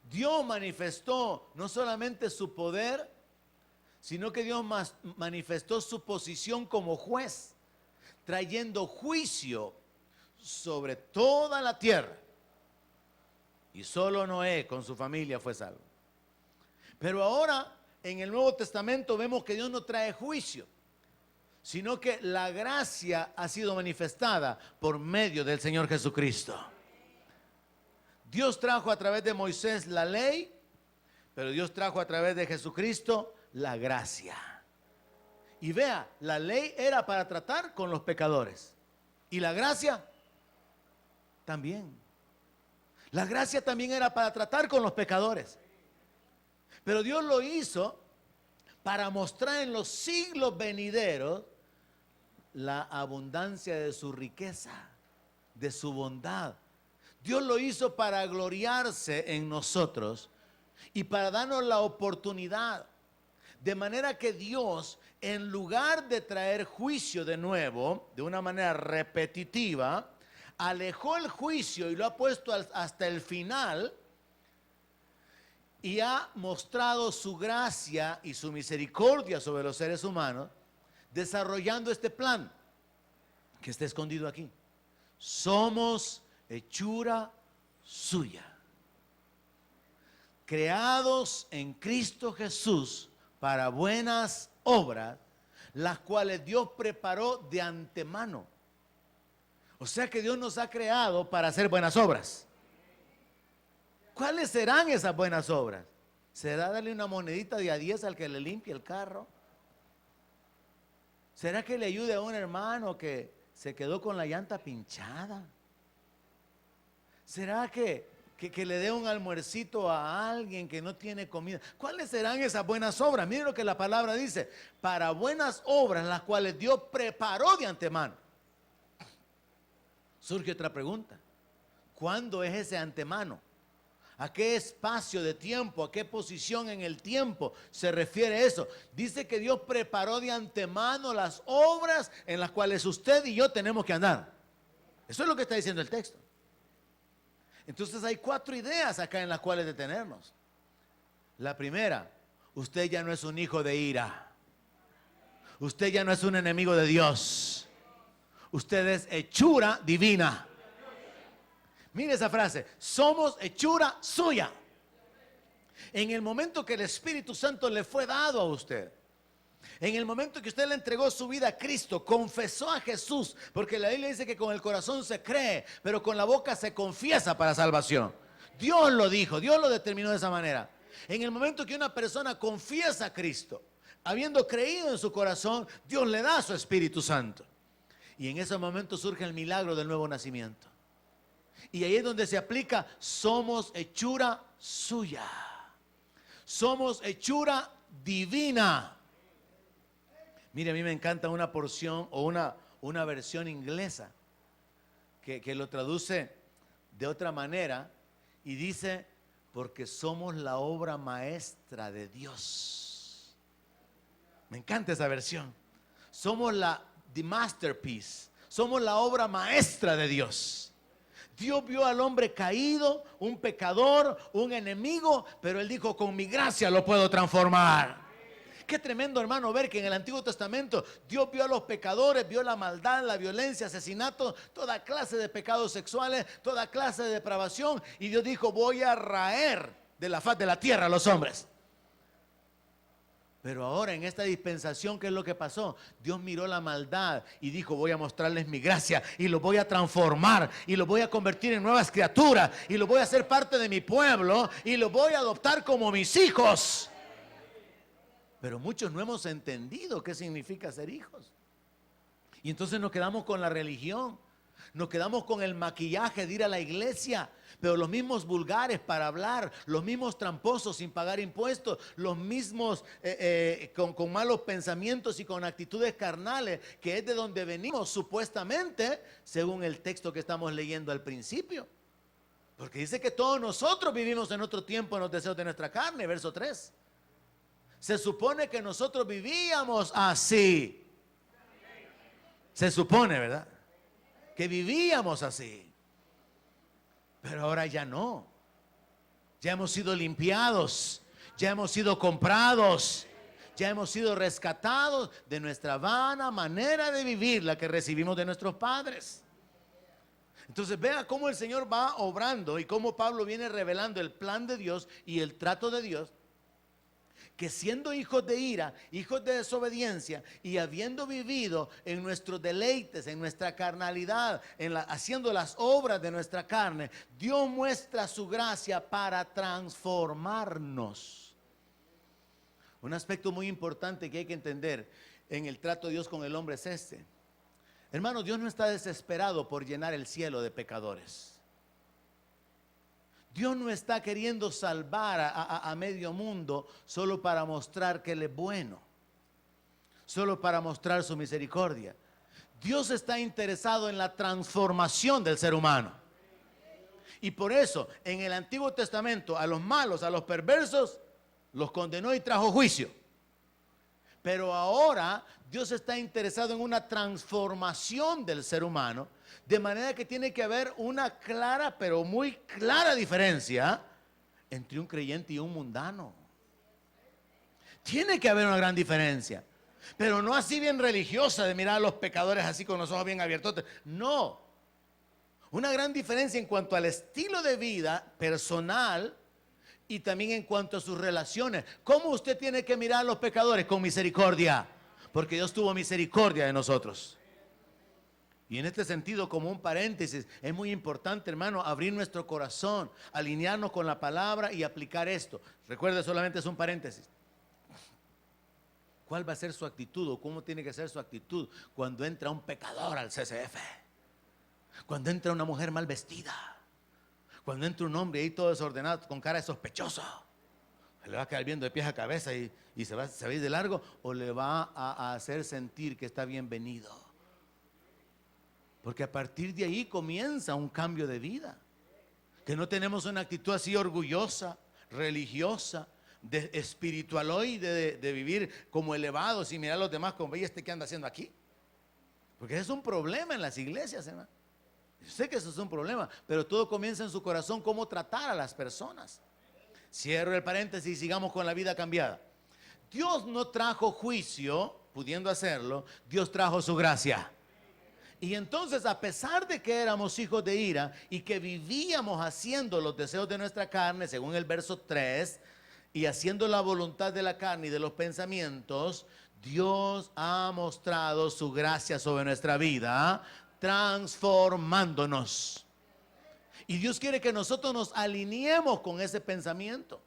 Dios manifestó no solamente su poder, sino que Dios manifestó su posición como juez, trayendo juicio sobre toda la tierra. Y solo Noé con su familia fue salvo. Pero ahora en el Nuevo Testamento vemos que Dios no trae juicio, sino que la gracia ha sido manifestada por medio del Señor Jesucristo. Dios trajo a través de Moisés la ley, pero Dios trajo a través de Jesucristo la gracia. Y vea, la ley era para tratar con los pecadores. Y la gracia también. La gracia también era para tratar con los pecadores. Pero Dios lo hizo para mostrar en los siglos venideros la abundancia de su riqueza, de su bondad. Dios lo hizo para gloriarse en nosotros y para darnos la oportunidad De manera que Dios, en lugar de traer juicio de nuevo, de una manera repetitiva, alejó el juicio y lo ha puesto hasta el final y ha mostrado su gracia y su misericordia sobre los seres humanos, desarrollando este plan que está escondido aquí. Somos hechura suya, creados en Cristo Jesús para buenas obras, las cuales Dios preparó de antemano. O sea que Dios nos ha creado para hacer buenas obras. ¿Cuáles serán esas buenas obras? ¿Será darle una monedita de a 10 al que le limpie el carro? ¿Será que le ayude a un hermano que se quedó con la llanta pinchada? ¿Será que le dé un almuercito a alguien que no tiene comida? ¿Cuáles serán esas buenas obras? Miren lo que la palabra dice: para buenas obras, las cuales Dios preparó de antemano. Surge otra pregunta: ¿cuándo es ese antemano? ¿A qué espacio de tiempo, a qué posición en el tiempo se refiere eso? Dice que Dios preparó de antemano las obras en las cuales usted y yo tenemos que andar. Eso es lo que está diciendo el texto. Entonces hay 4 ideas acá en las cuales detenernos. La primera: usted ya no es un hijo de ira. Usted ya no es un enemigo de Dios. Usted es hechura divina. Mire esa frase: somos hechura suya. En el momento que el Espíritu Santo le fue dado a usted, en el momento que usted le entregó su vida a Cristo, confesó a Jesús, porque la Biblia dice que con el corazón se cree, pero con la boca se confiesa para salvación. Dios lo dijo, Dios lo determinó de esa manera. En el momento que una persona confiesa a Cristo, habiendo creído en su corazón, Dios le da su Espíritu Santo. Y en ese momento surge el milagro del nuevo nacimiento. Y ahí es donde se aplica: somos hechura suya. Somos hechura divina. Mire, a mí me encanta una porción o una versión inglesa que lo traduce de otra manera y dice: porque somos la obra maestra de Dios. Me encanta esa versión. Somos the masterpiece. Somos la obra maestra de Dios. Dios vio al hombre caído, un pecador, un enemigo, pero Él dijo: con mi gracia lo puedo transformar. Qué tremendo, hermano, ver que en el Antiguo Testamento Dios vio a los pecadores, vio la maldad, la violencia, asesinato, toda clase de pecados sexuales, toda clase de depravación, y Dios dijo: voy a raer de la faz de la tierra a los hombres. Pero ahora en esta dispensación, ¿qué es lo que pasó? Dios miró la maldad y dijo: voy a mostrarles mi gracia y los voy a transformar y los voy a convertir en nuevas criaturas y los voy a hacer parte de mi pueblo y los voy a adoptar como mis hijos. Pero muchos no hemos entendido qué significa ser hijos. Y entonces nos quedamos con la religión, nos quedamos con el maquillaje de ir a la iglesia, pero los mismos vulgares para hablar, los mismos tramposos sin pagar impuestos, los mismos con malos pensamientos y con actitudes carnales, que es de donde venimos supuestamente, según el texto que estamos leyendo al principio. Porque dice que todos nosotros vivimos en otro tiempo en los deseos de nuestra carne, verso 3. Se supone que nosotros vivíamos así. Se supone, ¿verdad? Que vivíamos así. Pero ahora ya no. Ya hemos sido limpiados. Ya hemos sido comprados. Ya hemos sido rescatados de nuestra vana manera de vivir, la que recibimos de nuestros padres. Entonces vea cómo el Señor va obrando y cómo Pablo viene revelando el plan de Dios y el trato de Dios. Que siendo hijos de ira, hijos de desobediencia y habiendo vivido en nuestros deleites, en nuestra carnalidad, haciendo las obras de nuestra carne, Dios muestra su gracia para transformarnos. Un aspecto muy importante que hay que entender en el trato de Dios con el hombre es este. Hermano, Dios no está desesperado por llenar el cielo de pecadores. Dios no está queriendo salvar a medio mundo solo para mostrar que Él es bueno, solo para mostrar su misericordia. Dios está interesado en la transformación del ser humano. Y por eso en el Antiguo Testamento a los malos, a los perversos, los condenó y trajo juicio. Pero ahora Dios está interesado en una transformación del ser humano, de manera que tiene que haber una clara, pero muy clara diferencia entre un creyente y un mundano. Tiene que haber una gran diferencia, pero no así bien religiosa de mirar a los pecadores así con los ojos bien abiertos. No, una gran diferencia en cuanto al estilo de vida personal y también en cuanto a sus relaciones. ¿Cómo usted tiene que mirar a los pecadores? Con misericordia, porque Dios tuvo misericordia de nosotros. Y en este sentido, como un paréntesis, es muy importante, hermano, abrir nuestro corazón, alinearnos con la palabra y aplicar esto. Recuerde, solamente es un paréntesis. ¿Cuál va a ser su actitud o cómo tiene que ser su actitud cuando entra un pecador al CCF? Cuando entra una mujer mal vestida, cuando entra un hombre ahí todo desordenado con cara de sospechoso, ¿le va a quedar viendo de pies a cabeza y se va a ir de largo, o le va a hacer sentir que está bienvenido? Porque a partir de ahí comienza un cambio de vida. Que no tenemos una actitud así orgullosa, religiosa, de espiritualoide, de vivir como elevados y mirar a los demás como, ¿y este qué anda haciendo aquí? Porque ese es un problema en las iglesias, hermano. Yo sé que eso es un problema, pero todo comienza en su corazón, cómo tratar a las personas. Cierro el paréntesis y sigamos con la vida cambiada. Dios no trajo juicio, pudiendo hacerlo, Dios trajo su gracia. Y entonces, a pesar de que éramos hijos de ira y que vivíamos haciendo los deseos de nuestra carne, según el verso 3, y haciendo la voluntad de la carne y de los pensamientos, Dios ha mostrado su gracia sobre nuestra vida, transformándonos. Y Dios quiere que nosotros nos alineemos con ese pensamiento,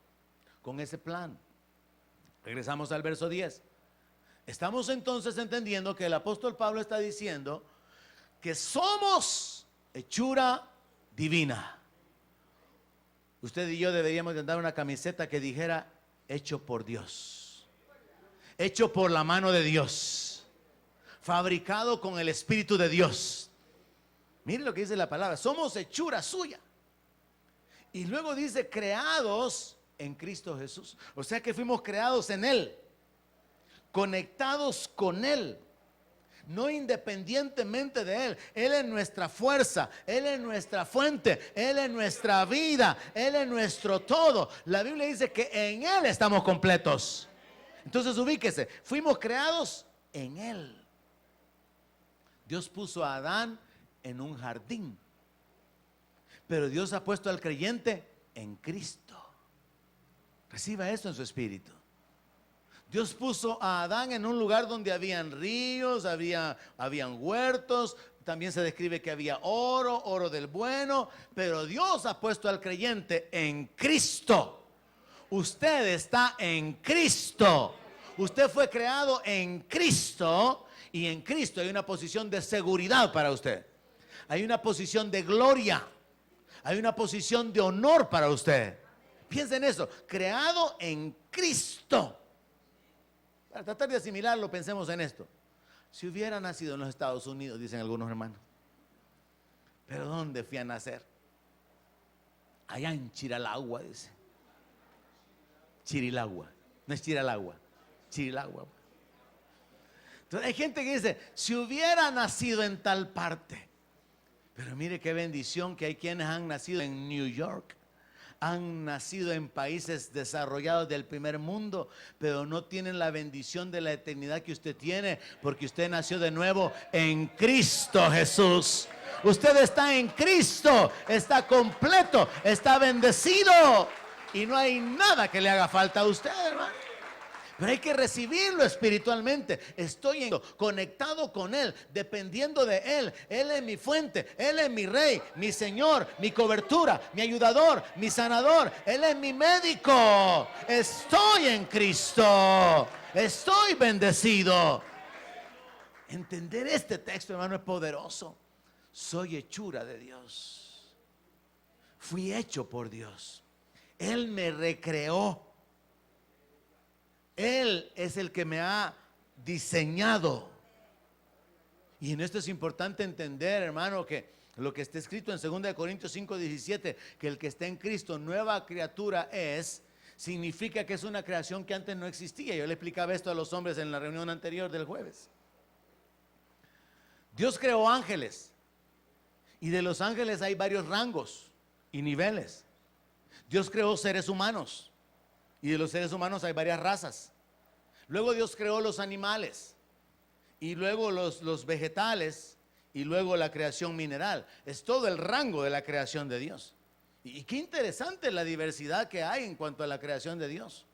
con ese plan. Regresamos al verso 10. Estamos entonces entendiendo que el apóstol Pablo está diciendo que somos hechura divina. Usted y yo deberíamos de dar una camiseta que dijera: hecho por Dios, hecho por la mano de Dios, fabricado con el Espíritu de Dios. Mire lo que dice la palabra: somos hechura suya. Y luego dice: creados en Cristo Jesús. O sea que fuimos creados en Él, conectados con Él, no independientemente de Él. Él es nuestra fuerza, Él es nuestra fuente, Él es nuestra vida, Él es nuestro todo. La Biblia dice que en Él estamos completos. Entonces ubíquese, fuimos creados en Él. Dios puso a Adán en un jardín, pero Dios ha puesto al creyente en Cristo. Reciba eso en su espíritu. Dios puso a Adán en un lugar donde habían ríos, habían huertos, también se describe que había oro del bueno, pero Dios ha puesto al creyente en Cristo. Usted está en Cristo. Usted fue creado en Cristo, y en Cristo hay una posición de seguridad para usted. Hay una posición de gloria. Hay una posición de honor para usted. Piensa en eso, creado en Cristo. Para tratar de asimilarlo, pensemos en esto. Si hubiera nacido en los Estados Unidos, dicen algunos hermanos, ¿pero dónde fui a nacer? Allá en Chiralagua, dice. Chirilagua, no es Chiralagua, Chirilagua. Entonces hay gente que dice: si hubiera nacido en tal parte. Pero mire qué bendición que hay quienes han nacido en New York, han nacido en países desarrollados del primer mundo, pero no tienen la bendición de la eternidad que usted tiene, porque usted nació de nuevo en Cristo Jesús. Usted está en Cristo, está completo, está bendecido, y no hay nada que le haga falta a usted, hermano. Pero hay que recibirlo espiritualmente. Estoy conectado con Él, dependiendo de Él. Él es mi fuente, Él es mi Rey, mi Señor, mi cobertura, mi ayudador, mi sanador. Él es mi médico. Estoy en Cristo, estoy bendecido. Entender este texto, hermano, es poderoso. Soy hechura de Dios. Fui hecho por Dios. Él me recreó. Él es el que me ha diseñado. Y en esto es importante entender, hermano, que lo que está escrito en 2 Corintios 5:17, que el que está en Cristo, nueva criatura es, significa que es una creación que antes no existía. Yo le explicaba esto a los hombres en la reunión anterior del jueves. Dios creó ángeles y de los ángeles hay varios rangos y niveles. Dios creó seres humanos y de los seres humanos hay varias razas. Luego Dios creó los animales y luego los vegetales y luego la creación mineral. Es todo el rango de la creación de Dios. Y qué interesante la diversidad que hay en cuanto a la creación de Dios.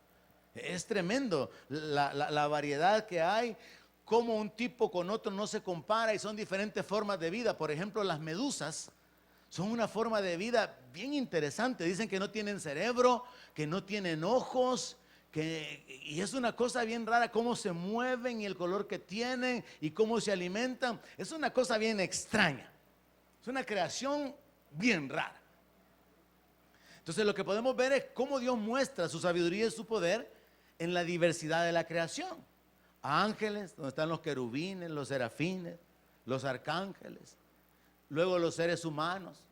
Es tremendo la variedad que hay, cómo un tipo con otro no se compara y son diferentes formas de vida. Por ejemplo, las medusas son una forma de vida bien interesante. Dicen que no tienen cerebro, que no tienen ojos, y es una cosa bien rara cómo se mueven y el color que tienen y cómo se alimentan. Es una cosa bien extraña. Es una creación bien rara. Entonces lo que podemos ver es cómo Dios muestra su sabiduría y su poder en la diversidad de la creación. Ángeles, donde están los querubines, los serafines, los arcángeles. Luego los seres humanos,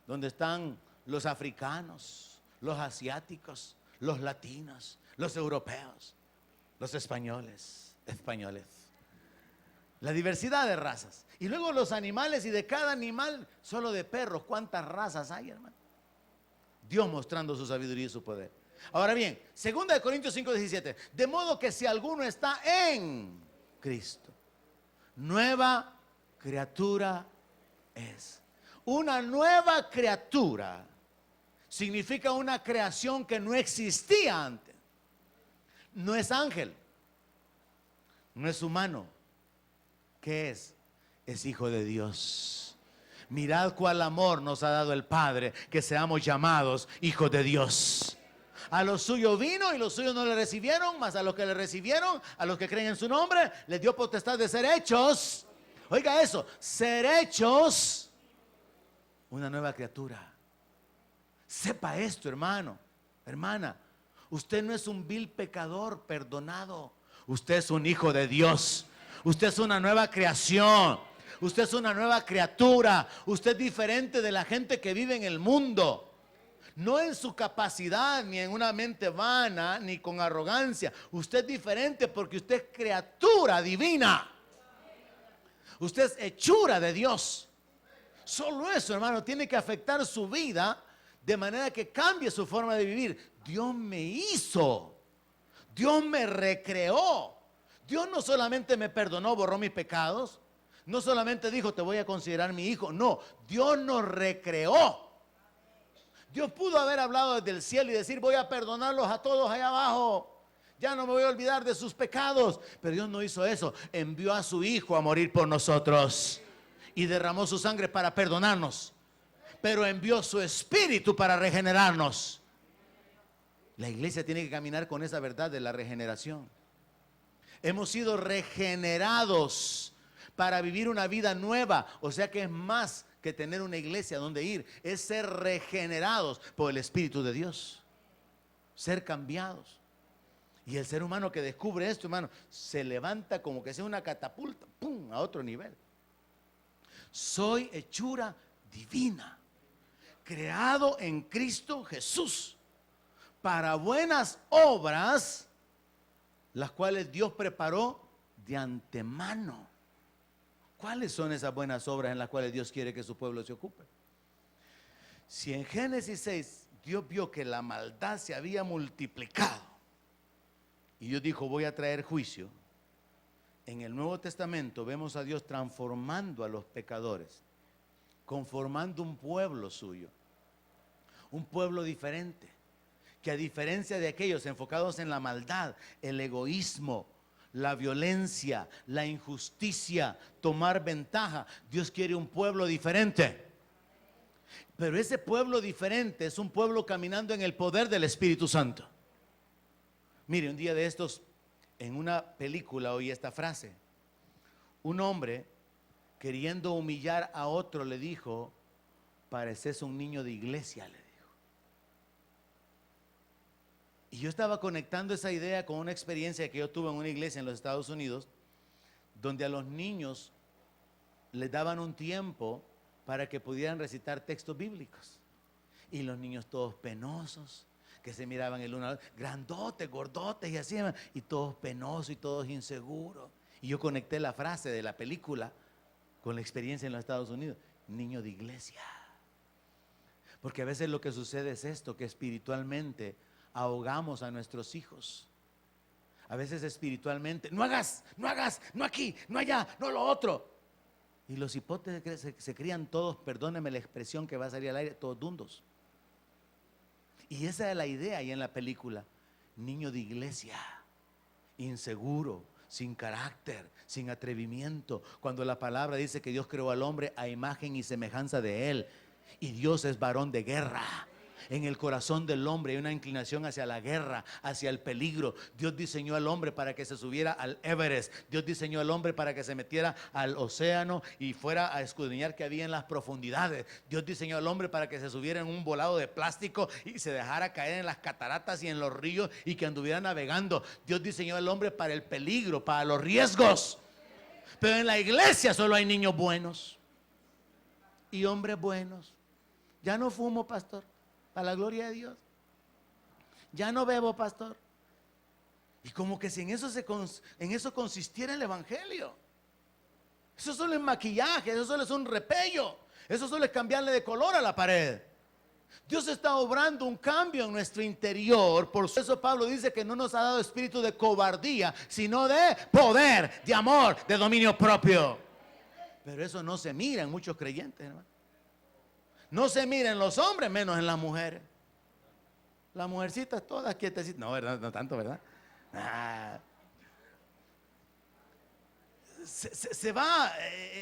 donde están los africanos, los asiáticos, los latinos, los europeos, los españoles. La diversidad de razas. Y luego los animales, y de cada animal, solo de perros, ¿cuántas razas hay, hermano? Dios mostrando su sabiduría y su poder. Ahora bien, 2 Corintios 5:17, de modo que si alguno está en Cristo, nueva criatura es. Una nueva criatura significa una creación que no existía antes. No es ángel, no es humano. ¿Qué es? Es hijo de Dios. Mirad cuál amor nos ha dado el Padre, que seamos llamados hijos de Dios. A los suyos vino y los suyos no le recibieron, mas a los que le recibieron, a los que creen en su nombre, les dio potestad de ser hechos. Oiga eso, ser hechos una nueva criatura. Sepa esto, hermano, hermana. Usted no es un vil pecador perdonado. Usted es un hijo de Dios. Usted es una nueva creación. Usted es una nueva criatura. Usted es diferente de la gente que vive en el mundo. No en su capacidad, ni en una mente vana, ni con arrogancia. Usted es diferente porque usted es criatura divina. Usted es hechura de Dios. Solo eso, hermano, tiene que afectar su vida de manera que cambie su forma de vivir. Dios me hizo. Dios me recreó. Dios no solamente me perdonó, borró mis pecados. No solamente dijo, te voy a considerar mi hijo. No, Dios nos recreó. Dios pudo haber hablado desde el cielo y decir, voy a perdonarlos a todos allá abajo. Ya no me voy a olvidar de sus pecados. Pero Dios no hizo eso. Envió a su hijo a morir por nosotros. Y derramó su sangre para perdonarnos. Pero envió su espíritu para regenerarnos. La iglesia tiene que caminar con esa verdad de la regeneración. Hemos sido regenerados para vivir una vida nueva. O sea que es más que tener una iglesia donde ir. Es ser regenerados por el Espíritu de Dios. Ser cambiados. Y el ser humano que descubre esto, hermano, se levanta como que sea una catapulta, ¡pum!, a otro nivel. Soy hechura divina, creado en Cristo Jesús, para buenas obras, las cuales Dios preparó de antemano. ¿Cuáles son esas buenas obras en las cuales Dios quiere que su pueblo se ocupe? Si en Génesis 6 Dios vio que la maldad se había multiplicado y Dios dijo, voy a traer juicio, en el Nuevo Testamento vemos a Dios transformando a los pecadores, conformando un pueblo suyo, un pueblo diferente, que a diferencia de aquellos enfocados en la maldad, el egoísmo, la violencia, la injusticia, tomar ventaja, Dios quiere un pueblo diferente. Pero ese pueblo diferente es un pueblo caminando en el poder del Espíritu Santo. Mire, un día de estos, en una película oí esta frase. Un hombre, queriendo humillar a otro, le dijo, pareces un niño de iglesia, le dijo. Y yo estaba conectando esa idea con una experiencia que yo tuve en una iglesia en los Estados Unidos, donde a los niños les daban un tiempo para que pudieran recitar textos bíblicos. Y los niños todos penosos, que se miraban el uno al otro, grandotes, gordotes y así, hermano, y todos penosos y todos inseguros. Y yo conecté la frase de la película con la experiencia en los Estados Unidos: niño de iglesia. Porque a veces lo que sucede es esto, que espiritualmente ahogamos a nuestros hijos. A veces espiritualmente, no hagas, no aquí, no allá, no lo otro. Y los hipotes se crían todos, perdónenme la expresión que va a salir al aire, todos dundos. Y esa es la idea ahí en la película: niño de iglesia, inseguro, sin carácter, sin atrevimiento. Cuando la palabra dice que Dios creó al hombre a imagen y semejanza de él, y Dios es varón de guerra. En el corazón del hombre hay una inclinación hacia la guerra, hacia el peligro. Dios diseñó al hombre para que se subiera al Everest. Dios diseñó al hombre para que se metiera al océano y fuera a escudriñar qué había en las profundidades. Dios diseñó al hombre para que se subiera en un volado de plástico y se dejara caer en las cataratas y en los ríos y que anduviera navegando. Dios diseñó al hombre para el peligro, para los riesgos. Pero en la iglesia solo hay niños buenos y hombres buenos. Ya no fumo, pastor, para la gloria de Dios. Ya no bebo, pastor. Y como que si en eso consistiera el evangelio. Eso solo es maquillaje, eso solo es un repello, eso solo es cambiarle de color a la pared. Dios está obrando un cambio en nuestro interior. Por eso Pablo dice que no nos ha dado espíritu de cobardía, sino de poder, de amor, de dominio propio. Pero eso no se mira en muchos creyentes, hermano. No se mira en los hombres, menos en las mujeres. Las mujercitas todas quietecitas. No, ¿verdad? No tanto, ¿verdad? Se va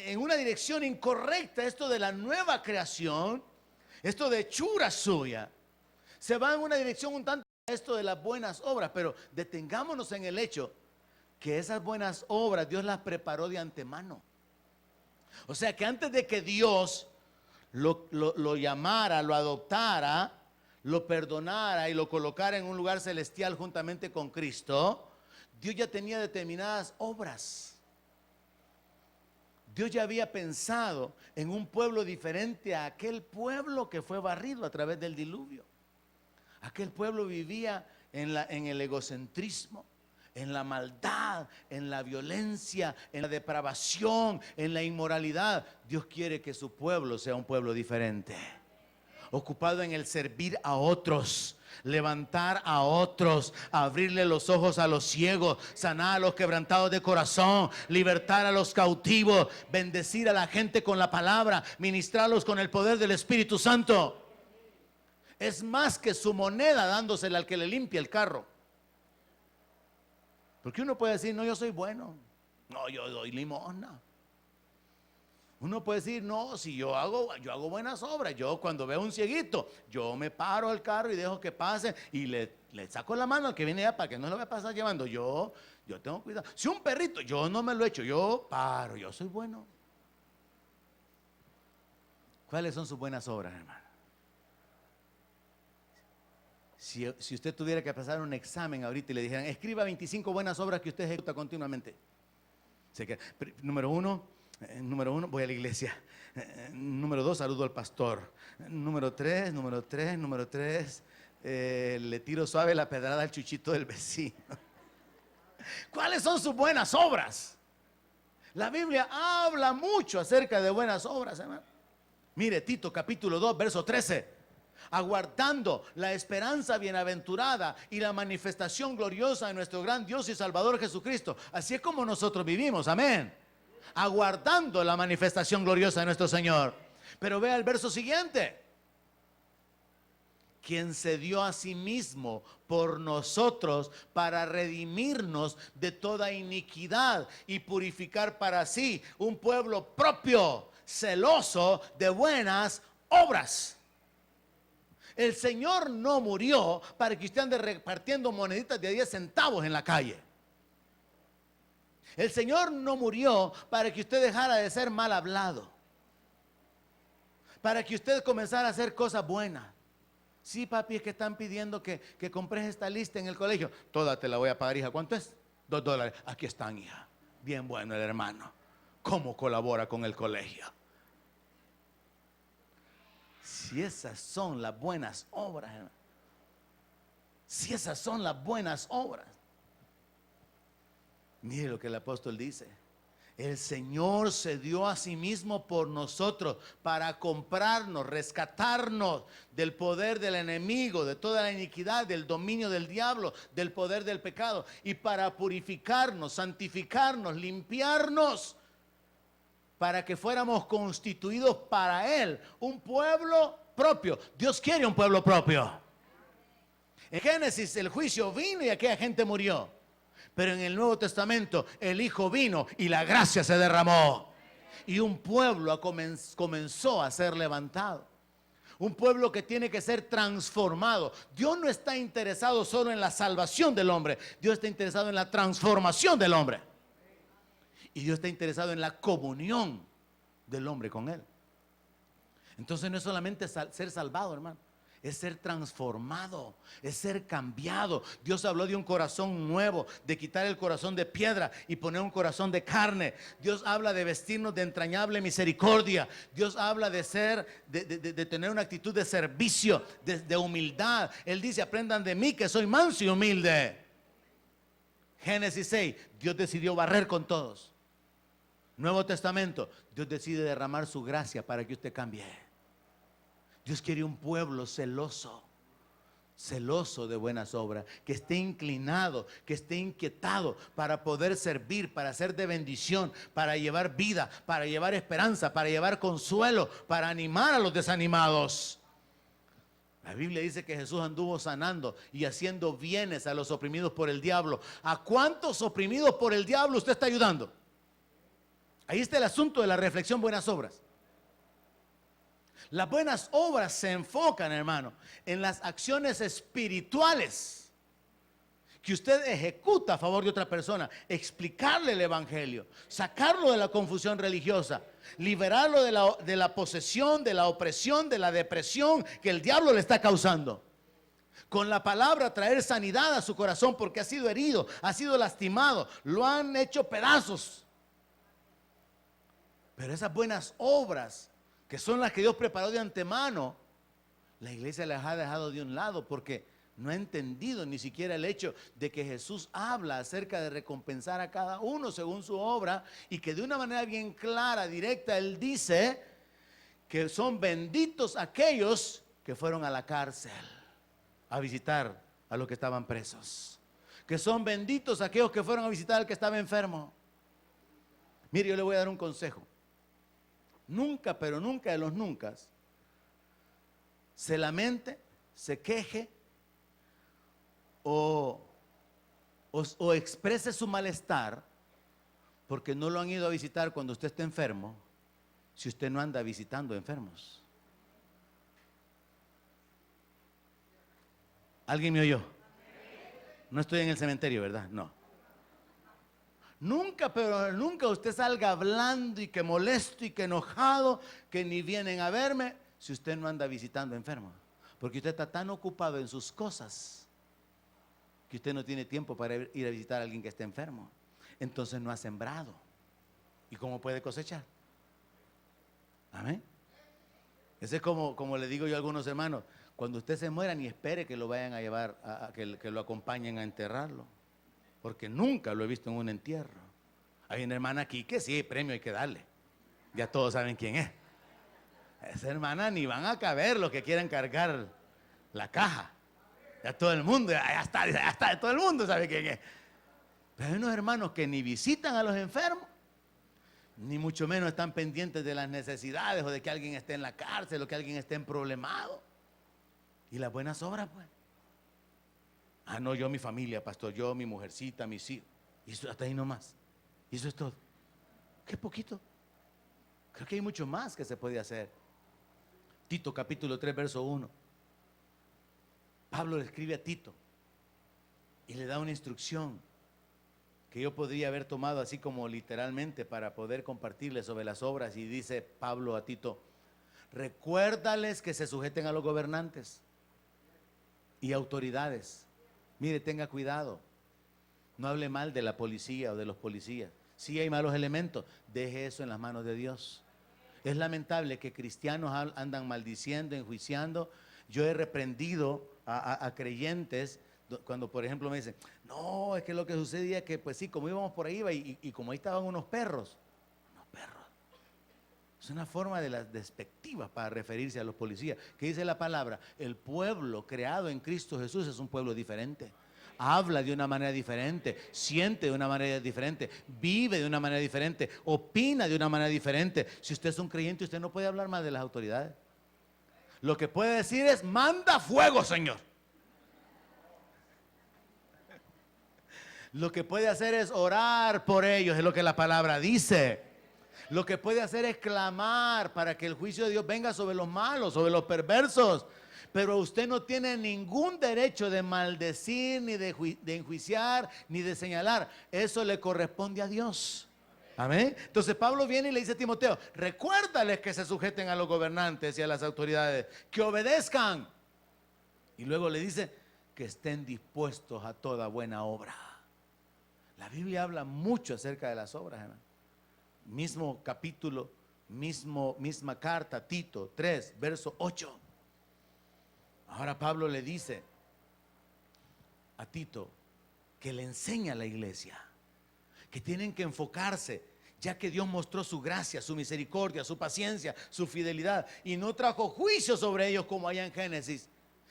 en una dirección incorrecta esto de la nueva creación, esto de hechura suya. Se va en una dirección un tanto esto de las buenas obras, pero detengámonos en el hecho que esas buenas obras Dios las preparó de antemano. O sea que antes de que Dios lo llamara, lo adoptara, lo perdonara y lo colocara en un lugar celestial juntamente con Cristo, Dios ya tenía determinadas obras. Dios ya había pensado en un pueblo diferente a aquel pueblo que fue barrido a través del diluvio. Aquel pueblo vivía en el egocentrismo, en la maldad, en la violencia, en la depravación, en la inmoralidad. Dios quiere que su pueblo sea un pueblo diferente, ocupado en el servir a otros, levantar a otros, abrirle los ojos a los ciegos, sanar a los quebrantados de corazón, libertar a los cautivos, bendecir a la gente con la palabra, ministrarlos con el poder del Espíritu Santo. Es más que su moneda dándosela al que le limpia el carro. Porque uno puede decir, no, yo soy bueno, no, yo doy limosna. Uno puede decir, no, si yo hago buenas obras. Yo cuando veo un cieguito, yo me paro al carro y dejo que pase y le saco la mano al que viene allá para que no lo vaya a pasar llevando. Yo tengo cuidado. Si un perrito, yo no me lo echo, yo paro, yo soy bueno. ¿Cuáles son sus buenas obras, hermano? Si usted tuviera que pasar un examen ahorita y le dijeran, escriba 25 buenas obras que usted ejecuta continuamente. Número uno, voy a la iglesia. Número 2, saludo al pastor. Número 3, le tiro suave la pedrada al chuchito del vecino. ¿Cuáles son sus buenas obras? La Biblia habla mucho acerca de buenas obras, hermano. Mire, Tito capítulo 2, verso 13. Aguardando la esperanza bienaventurada y la manifestación gloriosa de nuestro gran Dios y Salvador Jesucristo. Así es como nosotros vivimos, amén. Aguardando la manifestación gloriosa de nuestro Señor. Pero vea el verso siguiente. Quien se dio a sí mismo por nosotros para redimirnos de toda iniquidad y purificar para sí un pueblo propio, celoso de buenas obras. El Señor no murió para que usted ande repartiendo moneditas de 10 centavos en la calle. El Señor no murió para que usted dejara de ser mal hablado, para que usted comenzara a hacer cosas buenas. Sí, papi, es que están pidiendo que compres esta lista en el colegio. Toda te la voy a pagar, hija. ¿Cuánto es? $2. Aquí están, hija. Bien bueno el hermano. ¿Cómo colabora con el colegio? Si esas son las buenas obras, hermano. Si esas son las buenas obras. Mire lo que el apóstol dice. El Señor se dio a sí mismo por nosotros para comprarnos, rescatarnos del poder del enemigo, de toda la iniquidad, del dominio del diablo, del poder del pecado, y para purificarnos, santificarnos, limpiarnos, para que fuéramos constituidos para Él, un pueblo propio. Dios quiere un pueblo propio. En Génesis el juicio vino y aquella gente murió. Pero en el Nuevo Testamento el Hijo vino y la gracia se derramó. Y un pueblo comenzó a ser levantado. Un pueblo que tiene que ser transformado. Dios no está interesado solo en la salvación del hombre. Dios está interesado en la transformación del hombre. Y Dios está interesado en la comunión del hombre con Él. Entonces no es solamente ser salvado, hermano. Es ser transformado, es ser cambiado. Dios habló de un corazón nuevo, de quitar el corazón de piedra y poner un corazón de carne. Dios habla de vestirnos de entrañable misericordia. Dios habla de de tener una actitud de servicio, de humildad. Él dice, aprendan de mí que soy manso y humilde. Génesis 6, Dios decidió barrer con todos. Nuevo Testamento, Dios decide derramar su gracia para que usted cambie. Dios quiere un pueblo celoso, celoso de buenas obras, que esté inclinado, que esté inquietado para poder servir, para ser de bendición, para llevar vida, para llevar esperanza, para llevar consuelo, para animar a los desanimados. La Biblia dice que Jesús anduvo sanando y haciendo bienes a los oprimidos por el diablo. ¿A cuántos oprimidos por el diablo usted está ayudando? Ahí está el asunto de la reflexión buenas obras. Las buenas obras se enfocan, hermano, en las acciones espirituales que usted ejecuta a favor de otra persona, explicarle el evangelio, sacarlo de la confusión religiosa, liberarlo de la posesión, de la opresión, de la depresión que el diablo le está causando. Con la palabra traer sanidad a su corazón porque ha sido herido, ha sido lastimado, lo han hecho pedazos. Pero esas buenas obras, que son las que Dios preparó de antemano, la iglesia las ha dejado de un lado porque no ha entendido ni siquiera el hecho de que Jesús habla acerca de recompensar a cada uno según su obra, y que de una manera bien clara, directa, Él dice que son benditos aquellos que fueron a la cárcel a visitar a los que estaban presos, que son benditos aquellos que fueron a visitar al que estaba enfermo. Mire, yo le voy a dar un consejo. Nunca, pero nunca de los nunca, se lamente, se queje o exprese su malestar porque no lo han ido a visitar cuando usted esté enfermo, si usted no anda visitando enfermos. ¿Alguien me oyó? No estoy en el cementerio, ¿verdad? No. Nunca, pero nunca usted salga hablando y que molesto y que enojado, que ni vienen a verme, si usted no anda visitando enfermos. Porque usted está tan ocupado en sus cosas que usted no tiene tiempo para ir a visitar a alguien que esté enfermo. Entonces no ha sembrado. ¿Y cómo puede cosechar? Amén. Ese es como le digo yo a algunos hermanos: cuando usted se muera, ni espere que lo vayan a llevar, que lo acompañen a enterrarlo. Porque nunca lo he visto en un entierro. Hay una hermana aquí que sí, premio hay que darle. Ya todos saben quién es. Esa hermana ni van a caber los que quieran cargar la caja. Ya todo el mundo, ya está, todo el mundo sabe quién es. Pero hay unos hermanos que ni visitan a los enfermos, ni mucho menos están pendientes de las necesidades o de que alguien esté en la cárcel o que alguien esté en problemado. Y las buenas obras, pues. Ah, no, yo mi familia, pastor, yo mi mujercita, mis hijos. Y eso hasta ahí nomás. Y eso es todo. Qué poquito. Creo que hay mucho más que se puede hacer. Tito capítulo 3, verso 1. Pablo le escribe a Tito y le da una instrucción que yo podría haber tomado así como literalmente para poder compartirle sobre las obras. Y dice Pablo a Tito: recuérdales que se sujeten a los gobernantes y autoridades. Mire, tenga cuidado, no hable mal de la policía o de los policías. Si hay malos elementos, deje eso en las manos de Dios. Es lamentable que cristianos andan maldiciendo, enjuiciando. Yo he reprendido a creyentes cuando por ejemplo me dicen, no, es que lo que sucedía es que pues sí, como íbamos por ahí iba y como ahí estaban unos perros. Es una forma de las despectivas para referirse a los policías. ¿Qué dice la palabra? El pueblo creado en Cristo Jesús es un pueblo diferente. Habla de una manera diferente, siente de una manera diferente, vive de una manera diferente, opina de una manera diferente. Si usted es un creyente, usted no puede hablar más de las autoridades. Lo que puede decir es, manda fuego, Señor. Lo que puede hacer es orar por ellos, es lo que la palabra dice. Lo que puede hacer es clamar para que el juicio de Dios venga sobre los malos, sobre los perversos. Pero usted no tiene ningún derecho de maldecir, ni de enjuiciar, ni de señalar. Eso le corresponde a Dios. Amén. Entonces Pablo viene y le dice a Timoteo, recuérdales que se sujeten a los gobernantes y a las autoridades, que obedezcan. Y luego le dice que estén dispuestos a toda buena obra. La Biblia habla mucho acerca de las obras, hermano. Mismo capítulo, misma carta, Tito 3, verso 8. Ahora Pablo le dice a Tito que le enseña a la iglesia que tienen que enfocarse, ya que Dios mostró su gracia, su misericordia, su paciencia, su fidelidad, y no trajo juicio sobre ellos como allá en Génesis,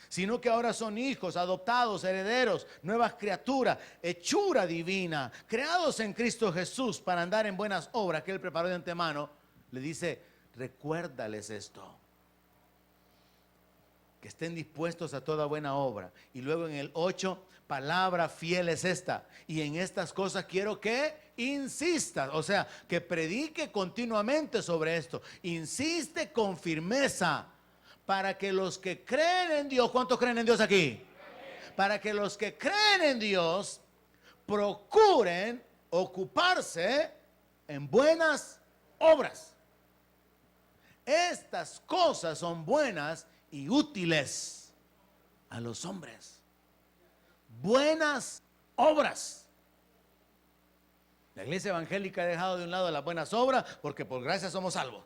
sino que ahora son hijos, adoptados, herederos, nuevas criaturas, hechura divina, creados en Cristo Jesús para andar en buenas obras que Él preparó de antemano. Le dice, recuérdales esto, que estén dispuestos a toda buena obra. Y luego en el 8, palabra fiel es esta, y en estas cosas quiero que insistas, o sea, que predique continuamente sobre esto, insiste con firmeza, para que los que creen en Dios, ¿cuántos creen en Dios aquí? Para que los que creen en Dios procuren ocuparse en buenas obras. Estas cosas son buenas y útiles a los hombres. Buenas obras. La iglesia evangélica ha dejado de un lado las buenas obras porque por gracia somos salvos,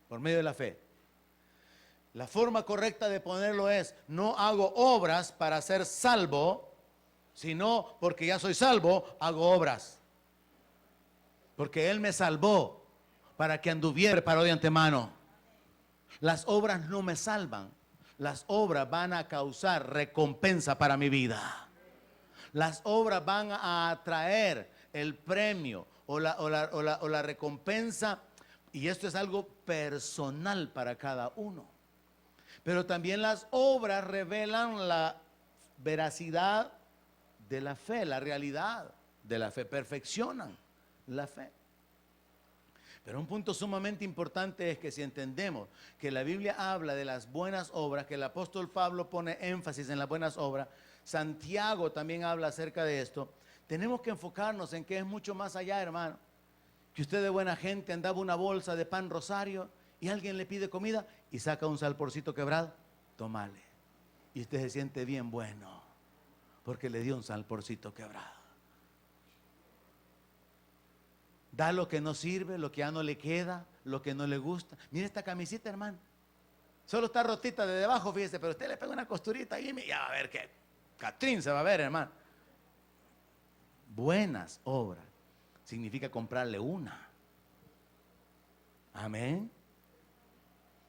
por medio de la fe. La forma correcta de ponerlo es, no hago obras para ser salvo, sino porque ya soy salvo, hago obras. Porque Él me salvó para que anduviera preparado de antemano. Las obras no me salvan. Las obras van a causar recompensa para mi vida. Las obras van a atraer el premio o la recompensa. Y esto es algo personal para cada uno. Pero también las obras revelan la veracidad de la fe, la realidad de la fe, perfeccionan la fe. Pero un punto sumamente importante es que si entendemos que la Biblia habla de las buenas obras, que el apóstol Pablo pone énfasis en las buenas obras, Santiago también habla acerca de esto, tenemos que enfocarnos en que es mucho más allá, hermano. Que usted de buena gente andaba una bolsa de pan rosario y alguien le pide comida y saca un salporcito quebrado, tómale. Y usted se siente bien bueno porque le dio un salporcito quebrado. Da lo que no sirve, lo que ya no le queda, lo que no le gusta. Mire esta camisita, hermano. Solo está rotita de debajo, fíjese, pero usted le pega una costurita ahí y ya va a ver que Catrín se va a ver, hermano. Buenas obras significa comprarle una. Amén.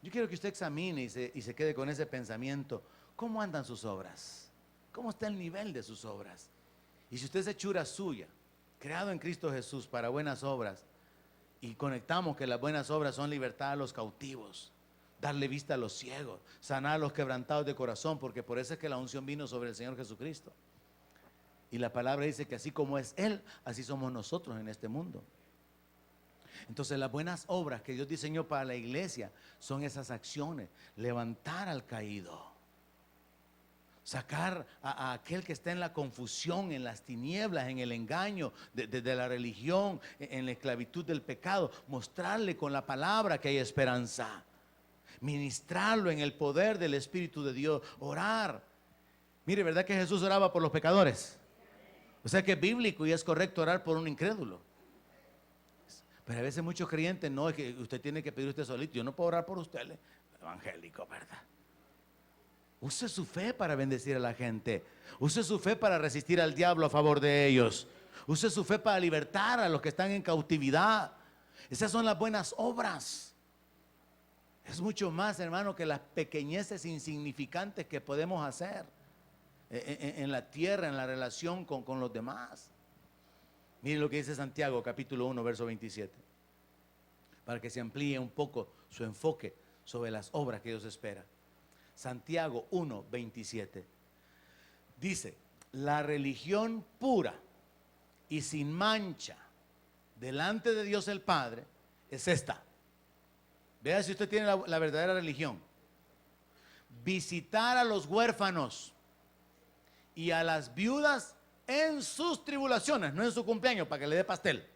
Yo quiero que usted examine y se quede con ese pensamiento. ¿Cómo andan sus obras? ¿Cómo está el nivel de sus obras? Y si usted es hechura suya, creado en Cristo Jesús para buenas obras, y conectamos que las buenas obras son libertad a los cautivos, darle vista a los ciegos, sanar a los quebrantados de corazón, porque por eso es que la unción vino sobre el Señor Jesucristo. Y la palabra dice que así como es Él, así somos nosotros en este mundo. Entonces las buenas obras que Dios diseñó para la iglesia son esas acciones: levantar al caído, sacar a aquel que está en la confusión, en las tinieblas, en el engaño de la religión, en la esclavitud del pecado, mostrarle con la palabra que hay esperanza, ministrarlo en el poder del Espíritu de Dios, orar. Mire, ¿verdad que Jesús oraba por los pecadores? O sea que es bíblico y es correcto orar por un incrédulo. Pero a veces muchos creyentes, no, es que usted tiene que pedir usted solito. Yo no puedo orar por usted, evangélico, ¿verdad? Use su fe para bendecir a la gente. Use su fe para resistir al diablo a favor de ellos. Use su fe para libertar a los que están en cautividad. Esas son las buenas obras. Es mucho más, hermano, que las pequeñeces insignificantes que podemos hacer en la tierra, en la relación con los demás. Miren lo que dice Santiago, capítulo 1, verso 27. Para que se amplíe un poco su enfoque sobre las obras que Dios espera. Santiago 1, 27. Dice, la religión pura y sin mancha delante de Dios el Padre es esta. Vea si usted tiene la verdadera religión. Visitar a los huérfanos y a las viudas en sus tribulaciones, no en su cumpleaños para que le dé pastel.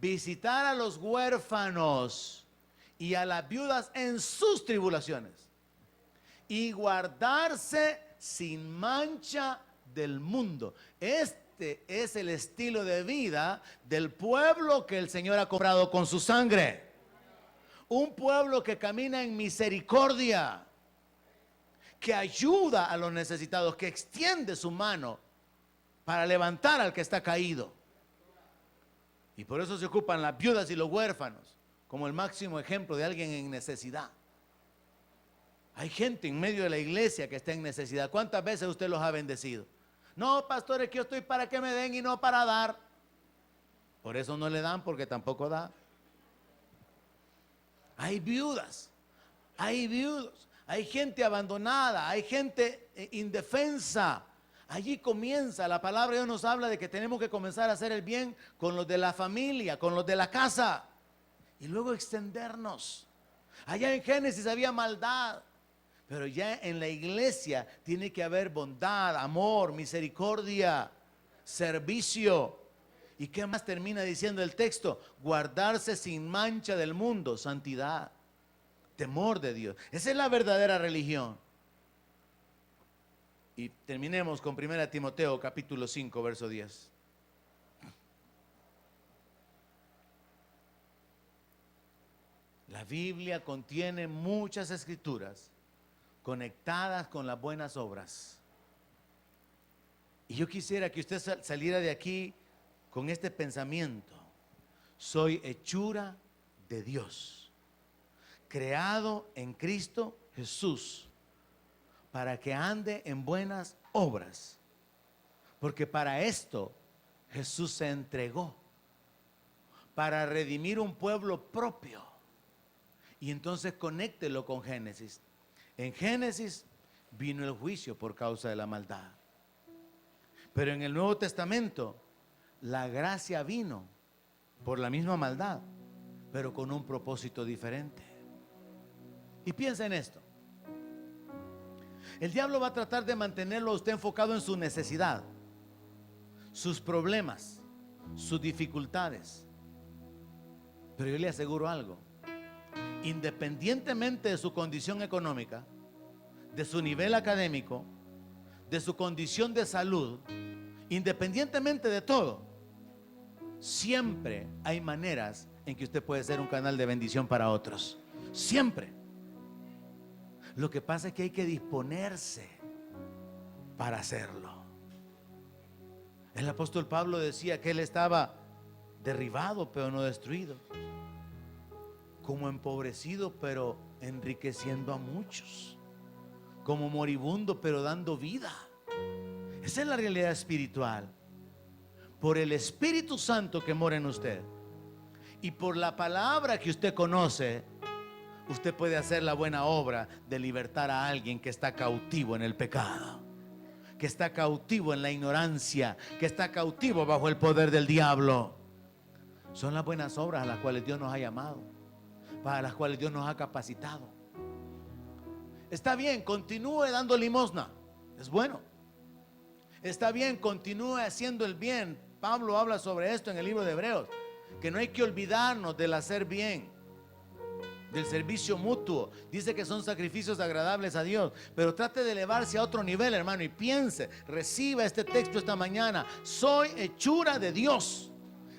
Visitar a los huérfanos y a las viudas en sus tribulaciones y guardarse sin mancha del mundo. Este es el estilo de vida del pueblo que el Señor ha comprado con su sangre. Un pueblo que camina en misericordia, que ayuda a los necesitados, que extiende su mano para levantar al que está caído. Y por eso se ocupan las viudas y los huérfanos como el máximo ejemplo de alguien en necesidad. Hay gente en medio de la iglesia que está en necesidad. ¿Cuántas veces usted los ha bendecido? No, pastor, es que yo estoy para que me den y no para dar. Por eso no le dan, porque tampoco da. Hay viudas, hay viudos, hay gente abandonada, hay gente indefensa. Allí comienza, la palabra de Dios nos habla de que tenemos que comenzar a hacer el bien con los de la familia, con los de la casa. Y luego extendernos. Allá en Génesis había maldad, pero ya en la iglesia tiene que haber bondad, amor, misericordia, servicio. ¿Y qué más termina diciendo el texto? Guardarse sin mancha del mundo, santidad, temor de Dios. Esa es la verdadera religión. Y terminemos con 1 Timoteo capítulo 5, verso 10. La Biblia contiene muchas escrituras conectadas con las buenas obras. Y yo quisiera que usted saliera de aquí con este pensamiento: soy hechura de Dios, creado en Cristo Jesús, para que ande en buenas obras, porque para esto Jesús se entregó, para redimir un pueblo propio. Y entonces conéctelo con Génesis. En Génesis vino el juicio por causa de la maldad, pero en el Nuevo Testamento la gracia vino por la misma maldad, pero con un propósito diferente. Y piensa en esto: el diablo va a tratar de mantenerlo a usted enfocado en su necesidad, sus problemas, sus dificultades. Pero yo le aseguro algo: independientemente de su condición económica, de su nivel académico, de su condición de salud, independientemente de todo, siempre hay maneras en que usted puede ser un canal de bendición para otros. Siempre. Lo que pasa es que hay que disponerse para hacerlo. El apóstol Pablo decía que él estaba derribado pero no destruido, como empobrecido pero enriqueciendo a muchos, como moribundo pero dando vida. Esa es la realidad espiritual. Por el Espíritu Santo que mora en usted y por la palabra que usted conoce, usted puede hacer la buena obra de libertar a alguien que está cautivo en el pecado, que está cautivo en la ignorancia, que está cautivo bajo el poder del diablo. Son las buenas obras a las cuales Dios nos ha llamado, para las cuales Dios nos ha capacitado. Está bien, continúe dando limosna, es bueno. Está bien, continúe haciendo el bien. Pablo habla sobre esto en el libro de Hebreos, que no hay que olvidarnos del hacer bien, del servicio mutuo. Dice que son sacrificios agradables a Dios, pero trate de elevarse a otro nivel, hermano, y piense, reciba este texto esta mañana: soy hechura de Dios,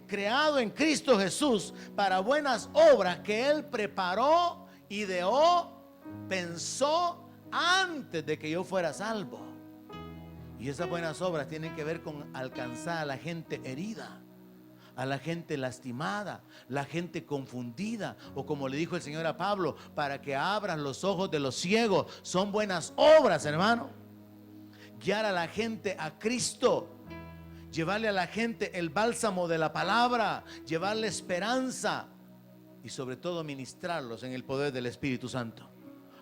creado en Cristo Jesús para buenas obras que Él preparó, ideó, pensó antes de que yo fuera salvo. Y esas buenas obras tienen que ver con alcanzar a la gente herida, a la gente lastimada, la gente confundida, o como le dijo el Señor a Pablo, para que abran los ojos de los ciegos. Son buenas obras, hermano. Guiar a la gente a Cristo, llevarle a la gente el bálsamo de la palabra, llevarle esperanza y sobre todo ministrarlos en el poder del Espíritu Santo.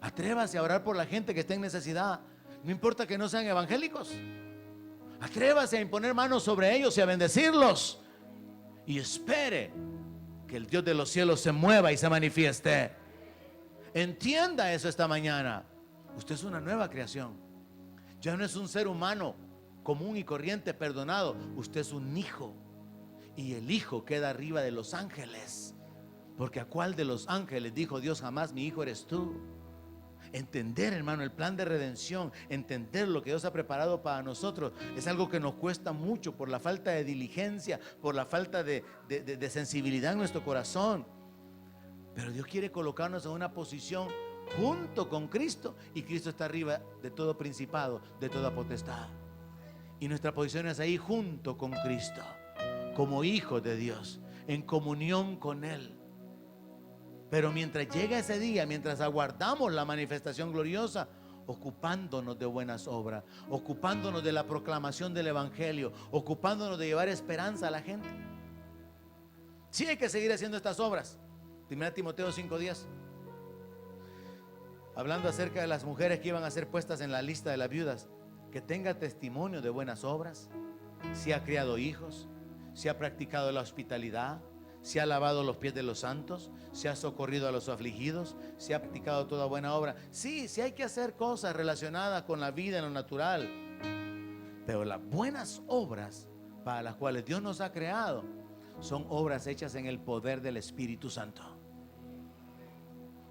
Atrévase a orar por la gente que está en necesidad, no importa que no sean evangélicos. Atrévase a imponer manos sobre ellos y a bendecirlos. Y espere que el Dios de los cielos se mueva y se manifieste. Entienda eso esta mañana. Usted es una nueva creación. Ya no es un ser humano común y corriente perdonado. Usted es un hijo. Y el hijo queda arriba de los ángeles. Porque ¿a cuál de los ángeles dijo Dios jamás: mi hijo eres tú? Entender, hermano, el plan de redención, entender lo que Dios ha preparado para nosotros, es algo que nos cuesta mucho por la falta de diligencia, por la falta de sensibilidad en nuestro corazón. Pero Dios quiere colocarnos en una posición junto con Cristo, y Cristo está arriba de todo principado, de toda potestad. Y nuestra posición es ahí junto con Cristo, como hijos de Dios, en comunión con Él. Pero mientras llega ese día, mientras aguardamos la manifestación gloriosa, ocupándonos de buenas obras, ocupándonos de la proclamación del Evangelio, ocupándonos de llevar esperanza a la gente. Sí hay que seguir haciendo estas obras. 1 Timoteo 5:10, hablando acerca de las mujeres que iban a ser puestas en la lista de las viudas, que tenga testimonio de buenas obras, si ha criado hijos, si ha practicado la hospitalidad, si ha lavado los pies de los santos, si ha socorrido a los afligidos, si ha practicado toda buena obra. Sí, sí hay que hacer cosas relacionadas con la vida en lo natural, pero las buenas obras para las cuales Dios nos ha creado son obras hechas en el poder del Espíritu Santo.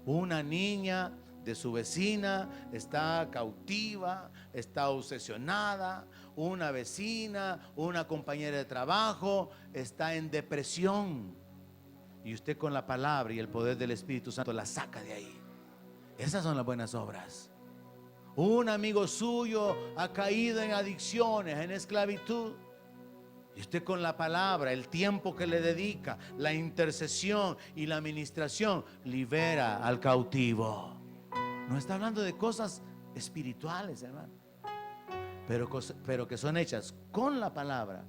Una niña de su vecina está cautiva, está obsesionada. Una vecina, una compañera de trabajo está en depresión, y usted con la palabra y el poder del Espíritu Santo la saca de ahí. Esas son las buenas obras. Un amigo suyo ha caído en adicciones, en esclavitud, y usted con la palabra, el tiempo que le dedica, la intercesión y la administración, libera al cautivo. No está hablando de cosas espirituales, hermano, pero que son hechas con la palabra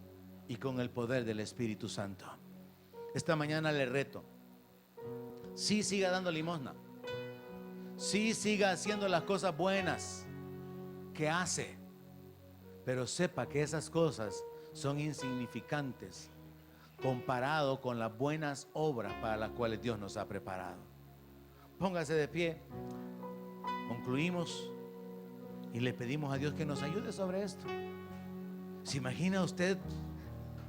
y con el poder del Espíritu Santo. Esta mañana le reto: sí, siga dando limosna, sí, siga haciendo las cosas buenas que hace, pero sepa que esas cosas son insignificantes comparado con las buenas obras para las cuales Dios nos ha preparado. Póngase de pie. Concluimos y le pedimos a Dios que nos ayude sobre esto. ¿Se imagina usted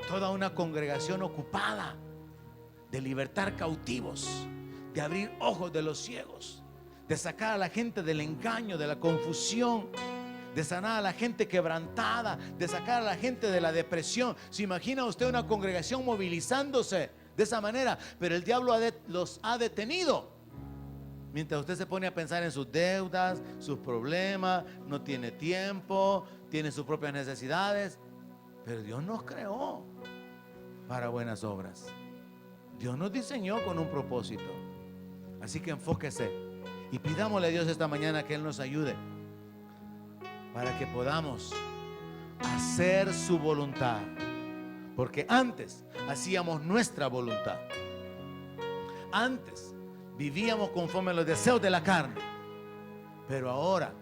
toda una congregación ocupada de libertar cautivos, de abrir ojos de los ciegos, de sacar a la gente del engaño, de la confusión, de sanar a la gente quebrantada, de sacar a la gente de la depresión? ¿Se imagina usted una congregación movilizándose de esa manera? Pero el diablo los ha detenido. Mientras usted se pone a pensar en sus deudas, sus problemas, no tiene tiempo, tiene sus propias necesidades. Pero Dios nos creó para buenas obras. Dios nos diseñó con un propósito. Así que enfóquese y pidámosle a Dios esta mañana que Él nos ayude para que podamos hacer su voluntad. Porque antes hacíamos nuestra voluntad. Antes vivíamos conforme a los deseos de la carne. Pero ahora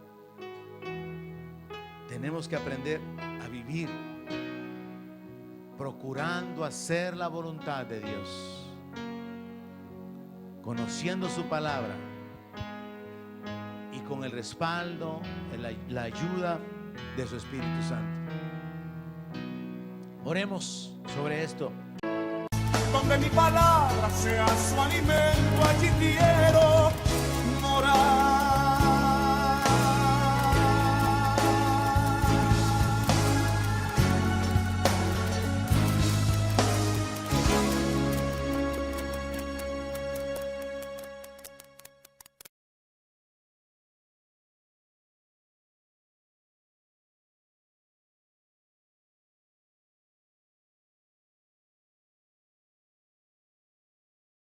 tenemos que aprender a vivir procurando hacer la voluntad de Dios, conociendo su palabra y con el respaldo, la ayuda de su Espíritu Santo. Oremos sobre esto. Donde mi palabra sea su alimento, allí quiero